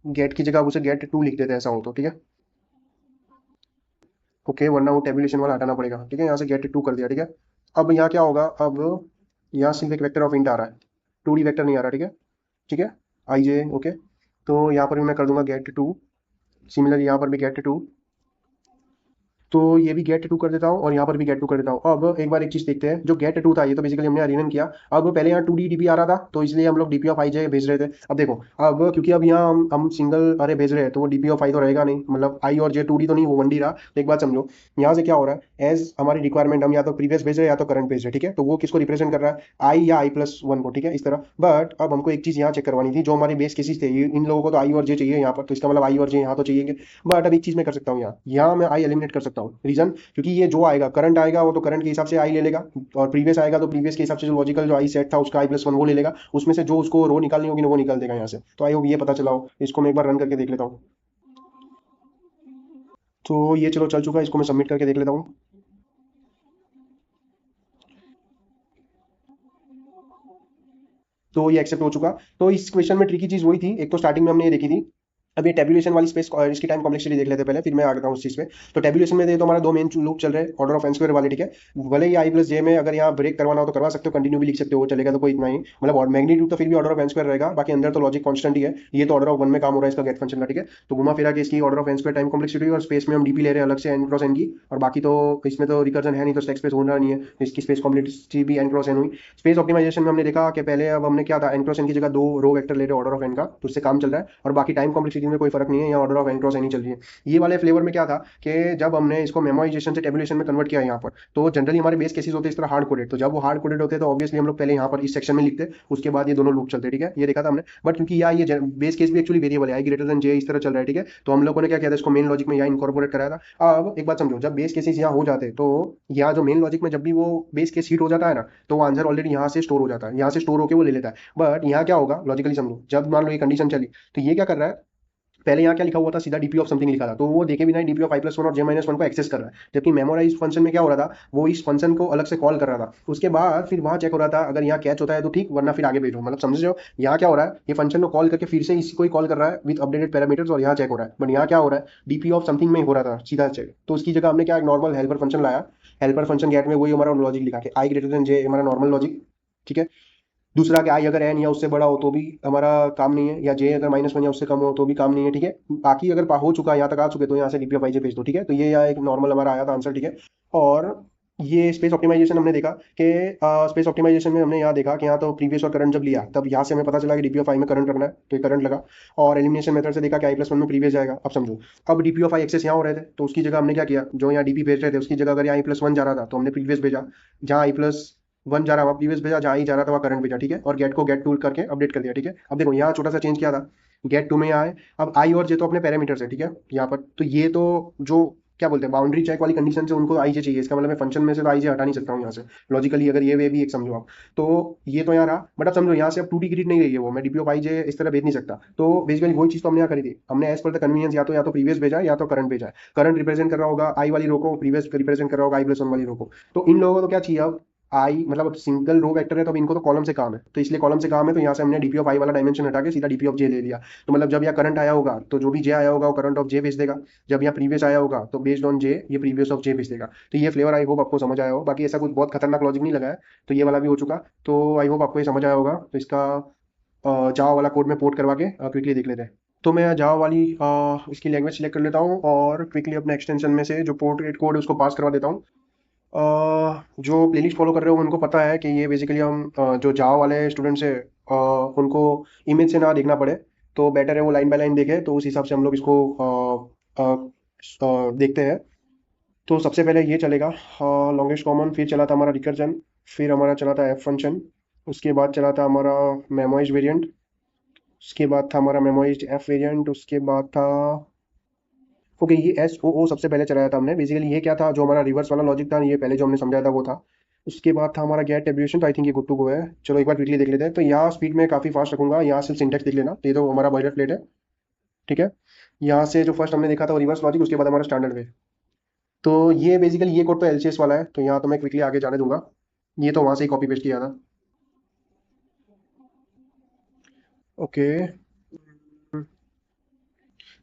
गेट की जगह अब उसे गेट टू लिख देते हैं, ऐसा हो तो, ठीक है। ओके, वरना वो टेबुलेशन वाला हटाना पड़ेगा, ठीक है। यहाँ से गेट टू कर दिया, ठीक है। अब यहाँ क्या होगा, अब यहाँ सिर्फ एक वेक्टर ऑफ इंट आ रहा है, 2D वेक्टर नहीं आ रहा, ठीक है। ठीक है, आई जे, ओके। तो यहाँ पर भी मैं कर दूंगा गेट टू, सिमिलर यहाँ पर भी गेट टू। तो ये भी गेट टू कर देता हूँ और यहाँ पर भी गेट टू कर देता हूँ। अब एक बार एक चीज देखते हैं, जो गेट टू था ये तो बेसिकली हमने अरेंजमेंट किया। अब पहले यहाँ 2D डीपी आ रहा था, तो इसलिए हम लोग डीपी ऑफ आई जे भेज रहे थे। अब देखो, अब क्योंकि अब यहाँ हम सिंगल अरे भेज रहे हैं, तो वो डीपी ऑफ आई तो रहेगा नहीं, मतलब आई और जे 2D तो नहीं, वो 1D रहा। तो एक बात समझो, यहाँ से क्या हो रहा है, एज हमारी रिक्वायरमेंट हम या तो प्रीवियस भेज रहे हैं या तो करंट भेज रहे हैं, ठीक है। तो वो किसको रिप्रेजेंट कर रहा है, आई या i+1 को, ठीक है, इस तरह। बट अब हमको एक चीज यहाँ चेक करवानी थी, जो हमारे बेस केसेस थे, इन लोगों को तो आई और जे चाहिए यहाँ पर, तो इसका मतलब आई और जे यहाँ तो चाहिए। बट अब एक चीज मैं कर सकता हूँ, यहाँ मैं आई एलिमिनेट कर सकता हूँ। रीजन, क्योंकि ये जो आएगा करंट आएगा वो तो करंट के हिसाब से आई ले लेगा, और प्रीवियस आएगा तो प्रीवियस के हिसाब से जो लॉजिकल जो आई सेट था उसका i+1 वो ले लेगा, उसमें से जो उसको रो निकालनी होगी ना वो निकाल देगा यहाँ से। तो आई होप ये पता चला हो। इसको मैं एक बार रन करके देख लेता हूँ। तो ये चलो चल चुका है, इसको मैं सबमिट करके देख लेता हूँ। तो ये एक्सेप्ट हो चुका। तो इस क्वेश्चन में ट्रिकी चीज वही थी, एक तो स्टार्टिंग में हमने ये देखी थी। अब ये टेबुलेशन वाली स्पेस, इसकी टाइम कॉम्प्लेक्सिटी देख लेते हैं पहले, फिर मैं आगे हूँ उस चीज पे। तो टेबुलेशन में तो हमारा दो मेन लूप चल रहे हैं, ऑर्डर ऑफ एन स्क्वायर वाले, ठीक है। भले ही i+j में अगर यहाँ ब्रेक करवाना हो तो करवा सकते हो, कंटिन्यू भी लिख सकते हो, वो चलेगा, तो कोई इतना ही मतलब, और मैग्नीट्यूड तो फिर भी ऑर्डर ऑफ एन स्क्वायर रहेगा, बाकी अंदर तो लॉजिक कॉन्स्टेंट ही है। ये तो ऑर्डर ऑफ 1 में काम हो रहा है इसका गेट फंक्शन का, ठीक है। तो घुमा फिरा के इसकी order of N square time complexity, और स्पेस में हम डीपी ले रहे हैं अलग से n क्रॉस n की, और बाकी तो इसमें तो रिकर्जन है नहीं, तो स्टैक स्पेस होना नहीं है, तो इसकी स्पेस कॉम्प्लेक्सिटी भी n क्रॉस n हुई। स्पेस ऑप्टिमाइजेशन में हमने देखा कि पहले अब हमने क्या था, n क्रॉस n की जगह दो रो वेक्टर ले रहे हैं ऑर्डर ऑफ n का, तो उससे काम चल रहा है। और बाकी टाइम कॉम्प्लेक्सिटी में कोई फर्क नहीं है, यहाँ order of n cross n ही चल रही है। ये वाले फ्लेवर में क्या था कि जब हमने इसको मेमोराइजेशन से टेबुलेशन में कन्वर्ट किया यहाँ पर, तो जनरली हमारे बेस केसेस होते हैं इस तरह हार्ड कोडेड। तो जब वो हार्ड कोडेड होते हैं तो ऑब्वियसली हम लोग पहले यहाँ पर इस सेक्शन में लिखते, उसके बाद ये दोनों लूप चलते, ठीक है। ये देखा था हमने। बट क्योंकि यहाँ ये बेस केस भी एक्चुअली वेरिएबल है, आई ग्रेटर देन जे इस तरह चल रहा है, ठीक है। तो हम लोगों ने क्या किया था, इसको मेन लॉजिक में यहाँ इनकॉर्पोरेट कराया था। अब एक बात समझो, जब बेस केसेस यहाँ हो जाते हैं तो यहाँ जो मेन लॉजिक में जब भी वो बेस केस हिट हो जाता है ना, तो वो आंसर ऑलरेडी यहाँ से स्टोर हो जाता है, यहाँ से स्टोर होकर वो ले लेता है। बट यहाँ क्या होगा, लॉजिकली समझो, जब मान लो ये कंडीशन चली, तो ये क्या कर रहा है, पहले यहाँ क्या लिखा हुआ था, सीधा डीपी ऑफ समथिंग लिखा था, तो वो देखे बिना डीपी ऑफ i+1 और j-1 को एक्सेस कर रहा है। जबकि मेमोराइज फंक्शन में क्या हो रहा था, वो इस फंक्शन को अलग से कॉल कर रहा था, उसके बाद फिर वहां चेक हो रहा था, अगर यहाँ कैच होता है तो ठीक, वरना फिर आगे भेजो। मतलब समझ रहे हो यहाँ क्या हो रहा है, ये फंक्शन को कॉल करके फिर से इसी को ही कॉल कर रहा है विद अपडेटेड पैरामीटर्स, और यहाँ चेक हो रहा है। बट यहाँ क्या हो रहा है, डीपी ऑफ समथिंग में हो रहा था सीधा चेक, तो उसकी जगह हमने क्या एक नॉर्मल हेल्पर फंक्शन लाया। हेल्पर फंक्शन गेट में वही हमारा लॉजिक लिखा के आई ग्रेटर देन जे, हमारा नॉर्मल लॉजिक, ठीक है। दूसरा कि आई अगर एन या उससे बड़ा हो तो भी हमारा काम नहीं है, या जे अगर -1 या उससे कम हो तो भी काम नहीं है, ठीक है। बाकी अगर हो चुका, यहाँ तक आ चुके, तो यहाँ से डीपी ऑफ आई जे भेज दो, ठीक है। तो ये यहाँ एक नॉर्मल हमारा आया था आंसर, ठीक है। और ये स्पेस ऑप्टिमाइजेशन हमने देखा कि स्पेस ऑप्टिमाइजेशन में हमने यहाँ देखा कि यहाँ तो प्रीवियस और करंट जब लिया, तब यहाँ से हमें पता चला कि डीपी ऑफ आई में करंट रखना है, तो ये करंट लगा। और एलिमिनेशन मेथड से देखा कि i+1 में प्रीवियस जाएगा। अब समझो, अब डीपी ऑफ आई एक्सेस यहाँ हो रहे थे, तो उसकी जगह हमने क्या किया, जो यहाँ डीपी भेज रहे थे उसकी जगह अगर यहाँ i+1 जा रहा था तो हमने प्रीवियस भेजा, जहाँ i+1 जा रहा वहाँ प्रीवियस भेजा, जहाँ i जा रहा था वहाँ करंट भेजा, ठीक है। और गेट को गेट टूल करके अपडेट कर दिया, ठीक है। अब देखो यहाँ छोटा सा चेंज किया था, गेट टू में यहाँ है, अब आई और जे तो अपने पैरामीटर्स है, ठीक है। यहाँ पर तो ये तो जो क्या बोलते हैं बाउंड्री चेक वाली कंडीशन से उनको आई जे चाहिए, इसका मतलब मैं फंक्शन में से तो आई जे हटा नहीं सकता हूँ यहाँ से लॉजिकली, अगर ये वे भी एक समझो आप। तो ये तो यहाँ रहा, बट अब समझो यहाँ से अब टू डिग्री नहीं रही है वो, मैं डीपी ऑफ आई जे इस तरह भेज नहीं सकता। तो बेसिकली वही चीज तो हमने यहाँ करी थी, हमने एज पर द कन्वीनियंस या तो प्रीवियस भेजा है या तो करंट भेजा है। करंट रिप्रेजेंट कर रहा होगा आई वाली रो को, प्रीवियस रिप्रेजेंट कर रहा होगा i+1 वाली रो को। तो इन लोगों को तो क्या चाहिए अब, आई मतलब अब सिंगल रो वेक्टर है, तो अब इनको तो कॉलम से काम है, तो इसलिए कॉलम से काम है, तो यहाँ से हमने डीपी ऑफ आई वाला डायमेंशन हटा के सीधा डीपी ऑफ जे ले लिया। तो मतलब जब यहाँ करंट आया होगा तो जो भी जे आया होगा वो करंट ऑफ जे भेज देगा, जब यहाँ प्रीवियस आया होगा तो बेस्ड ऑन जे ये प्रीवियस ऑफ जे भेज देगा। तो ये फ्लेवर आई होप आपको समझ आया हो, बाकी ऐसा कुछ बहुत खतरनाक लॉजिक नहीं लगा है, तो ये वाला भी हो चुका। तो आई होप आपको ये समझ आया होगा। तो इसका जावा वाला कोड में पोर्ट करवा के क्विकली देख लेते हैं। तो मैं जावा वाली इसकी लैंग्वेज सेलेक्ट कर लेता हूँ और क्विकली अपने एक्सटेंशन में से जो पोर्ट कोड है उसको पास करवा देता हूँ। जो प्लेलिस्ट फॉलो कर रहे हो उनको पता है कि ये बेसिकली हम जो जावा वाले स्टूडेंट्स है उनको इमेज से ना देखना पड़े, तो बेटर है वो लाइन बाय लाइन देखे, तो उस हिसाब से हम लोग इसको देखते हैं। तो सबसे पहले ये चलेगा लॉन्गेस्ट कॉमन, फिर चला था हमारा रिकर्जन, फिर हमारा चला था एफ फंक्शन, उसके बाद चला था हमारा मेमोइज वेरिएंट, उसके बाद था हमारा मेमोइज एफ वेरिएंट, उसके बाद था ओके ये एस ओ ओ सबसे पहले चलाया था हमने। बेसिकली ये क्या था, जो हमारा रिवर्स वाला लॉजिक था, ये पहले जो हमने समझाया था वो था। उसके बाद था हमारा गेट एब्रिविएशन, तो आई थिंक ये गुड टू गो है। चलो एक बार क्विकली देख लेते हैं। तो यहाँ स्पीड में काफ़ी फास्ट रखूंगा, यहाँ सिर्फ सिंटेक्स देख लेना, तो ये तो हमारा बॉयलर प्लेट है, ठीक है। यहाँ से जो फर्स्ट हमने देखा था वो रिवर्स लॉजिक, उसके बाद हमारा स्टैंडर्ड वे। तो ये बेसिकली ये कोड तो एलसीएस वाला है, तो यहाँ तो मैं क्विकली आगे जाने दूंगा, ये तो वहाँ से ही कॉपी पेस्ट किया था। ओके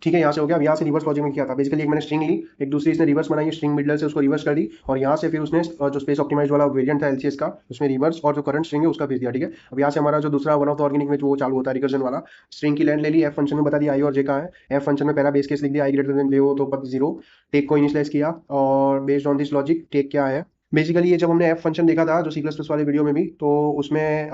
ठीक है, यहाँ से हो गया। अब यहाँ से रिवर्स लॉजिक में किया था, बेसिकली एक मैंने स्ट्रिंग ली, एक दूसरी इसने रिवर्स बनाई, स्ट्रिंग मिडल से उसको रिवर्स कर दी, और यहाँ से फिर उसने जो स्पेस ऑप्टिमाइज वाला वेरिएंट था एलसीएस का, उसमें रिवर्स और जो करंट स्ट्रिंग है उसका भेज दिया, ठीक है। अब यहाँ से हमारा जो दूसरा वन ऑफ द ऑर्गेनिक में जो वो चालू होता है रिकर्जन वाला, स्ट्रिंग की लेंथ ले ली, एफ फंक्शन में बता दिया आई और जे का है। एफ फंक्शन में पहला बेस केस लिख दिया आई ग्रेटर देन ले हो तो पद 0, टेक को इनिशियलाइज किया, और based on this logic take क्या है। बेसिकली ये जब हमने एफ फंक्शन देखा था जो सी प्लस प्लस वाले वीडियो में भी, तो उसमें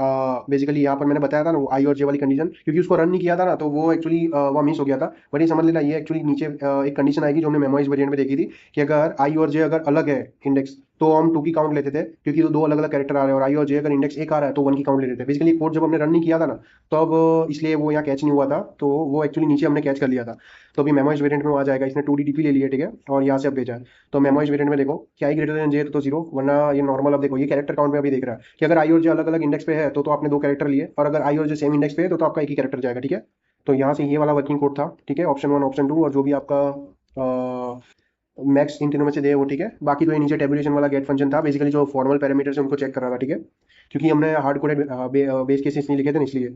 बेसिकली यहाँ पर मैंने बताया था ना वो आई और जे वाली कंडीशन, क्योंकि उसको रन नहीं किया था ना, तो वो एक्चुअली वहाँ मिस हो गया था। बट ये समझ लेना, ये एक्चुअली नीचे एक कंडीशन आएगी जो हमने मेमोइज वेरिएंट में देखी थी, कि अगर आई और जे अगर अलग है इंडेक्स, तो हम 2 की काउंट लेते थे, क्योंकि दो अलग अलग कैरेक्टर आ रहे हैं, और आई और जे अगर इंडेक्स 1 आ रहा है तो 1 की काउंट ले लेते थे। बेसिकली कोड जब हमने रन नहीं किया था ना, तब इसलिए वो यहाँ कैच नहीं हुआ था, तो वो एक्चुअली नीचे हमने कैच कर लिया था। तो अभी मेमोइज वेरिएंट में आ जाएगा, इसने 2D ले लिया, ठीक है, और यहाँ से अब भेजा है। तो मेमोइज वेरिएंट में देखो कि आई ग्रेटर देन जे तो 0, वरना ये नॉर्मल। अब देखो ये कैरेक्टर काउंट में अभी देख रहा है कि अगर आई और जे अलग अलग इंडेक्स पे है तो आपने 2 कैरेक्टर लिए, और अगर आई और जे सेम इंडेक्स पे है तो आपका एक ही कैरेक्टर जाएगा, ठीक है। तो यहाँ से ये वाला वर्किंग कोड था, ठीक है, ऑप्शन 1 ऑप्शन 2, और जो भी आपका मैक्स इन तीनों में से दे वो, ठीक है। बाकी तो ये नीचे टेबुलेशन वाला गेट फंक्शन था, बेसिकली जो फॉर्मल पैरामीटर्स है उनको चेक कर रहा था, ठीक है, क्योंकि हमने हार्ड कोडेड बेस केसेस नहीं लिखे थे ना, इसलिए।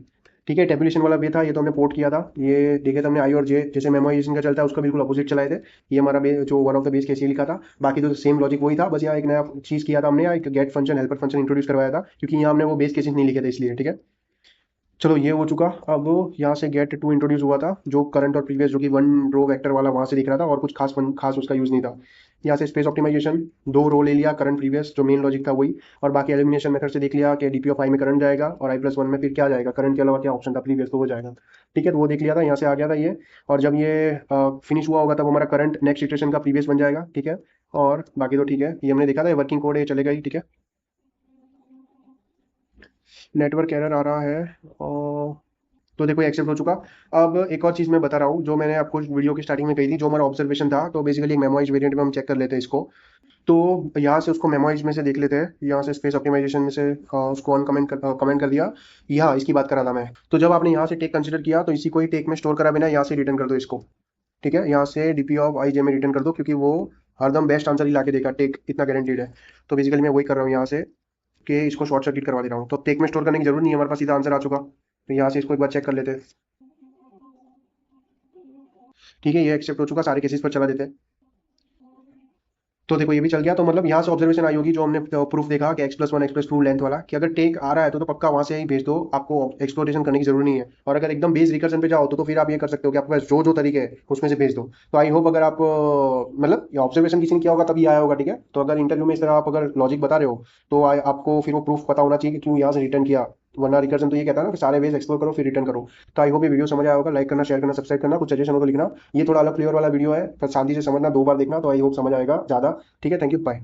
ठीक है, टेबुलेशन वाला भी था, ये तो हमने पोर्ट किया था। ये देखे थे हमने आई और जे, जैसे मेमोराइजेशन का चलता है उसका बिल्कुल अपोजिट चलाए थे। ये हमारा जो one of the base case ये लिखा था, बाकी तो सेम लॉजिक वही था, बस यहाँ एक नया चीज़ किया था हमने, एक get function helper function introduce करवाया था, क्योंकि यहाँ हमने वो बेस केसेस नहीं लिखे थे इसलिए, ठीक है। चलो ये हो चुका। अब यहाँ से गेट टू इंट्रोड्यूस हुआ था, जो करंट और प्रीवियस जो कि 1 रो वेक्टर वाला वहाँ से दिख रहा था, और कुछ खास उसका यूज़ नहीं था। यहाँ से स्पेस ऑप्टिमाइजेशन 2 रो ले लिया, करंट प्रीवियस जो मेन लॉजिक था वही, और बाकी एलिमिनेशन मेथड से देख लिया कि डीपी ऑफ आई में करंट जाएगा, और i+1 में फिर क्या जाएगा, करंट के अलावा क्या ऑप्शन था प्रीवियस, तो वो जाएगा, ठीक है। तो वो देख लिया था, यहाँ से आ गया था ये। और जब ये फिनिश हुआ होगा तब हमारा करंट नेक्स्ट इटरेशन का प्रीवियस बन जाएगा, ठीक है। और बाकी तो ठीक है, ये हमने देखा था, वर्किंग कोड ये चलेगा ही, ठीक है। नेटवर्क एरर आ रहा है, और तो देखो एक्सेप्ट हो चुका। अब एक और चीज़ मैं बता रहा हूँ जो मैंने आपको वीडियो की स्टार्टिंग में कही थी, जो हमारा ऑब्जर्वेशन था, तो बेसिकली एक मेमोइज वेरिएंट में हम चेक कर लेते हैं इसको। तो यहाँ से उसको मेमोइज में से देख लेते हैं, यहाँ से स्पेस ऑप्टिमाइजेशन में से उसको कमेंट कर दिया। यहाँ इसकी बात कर रहा था मैं। तो जब आपने यहाँ से टेक कंसिडर किया तो इसी को ही टेक में स्टोर करा बिना यहाँ से रिटर्न कर दो इसको। ठीक है, यहाँ से डीपी ऑफ आई जे में रिटर्न कर दो, क्योंकि वो हरदम बेस्ट आंसर ही ला के देगा, टेक इतना गारंटीड है। तो बेसिकली मैं वही कर रहा हूँ यहाँ से कि इसको शॉर्ट सर्किट करवा दे रहा हूँ। तो टेक में स्टोर करने की जरूरत नहीं है, हमारे पास सीधा आंसर आ चुका। तो यहाँ से इसको एक बार चेक कर लेते हैं। ठीक है, ये एक्सेप्ट हो चुका, सारे केसेस पर चला देते हैं। तो देखो ये भी चल गया। तो मतलब यहाँ से ऑब्जर्वेशन आई होगी जो हमने प्रूफ देखा कि x+1 x+2 लेंथ वाला, कि अगर टेक आ रहा है तो पक्का वहां से ही भेज दो, आपको एक्सप्लोरेशन करने की जरूरत नहीं है। और अगर एकदम बेस रिकर्जन पे जाओ तो फिर आप ये कर सकते हो कि आपके पास जो जो तरीके हैं उसमें से भेज दो। तो आई होप अगर आप मतलब ये ऑब्जर्वेशन किसी ने किया होगा तभी आया होगा। ठीक है, तो अगर इंटरव्यू में इस तरह आप अगर लॉजिक बता रहे हो तो आपको फिर वो प्रूफ पता होना चाहिए कि क्यों यहाँ से रिटर्न किया। वरना रिकर्जन तो ये कहता है ना कि सारे वेज एक्सप्लोर करो फिर रिटर्न करो। तो आई होप ये वीडियो समझ आया होगा। लाइक करना, शेयर करना, सब्सक्राइब करना, कुछ सजेशन हो तो लिखना। ये थोड़ा अलग फ्लेवर वाला वीडियो है, पर शांति से समझना, 2 बार देखना, तो आई होप समझ आएगा ज्यादा। ठीक है, थैंक यू, बाय।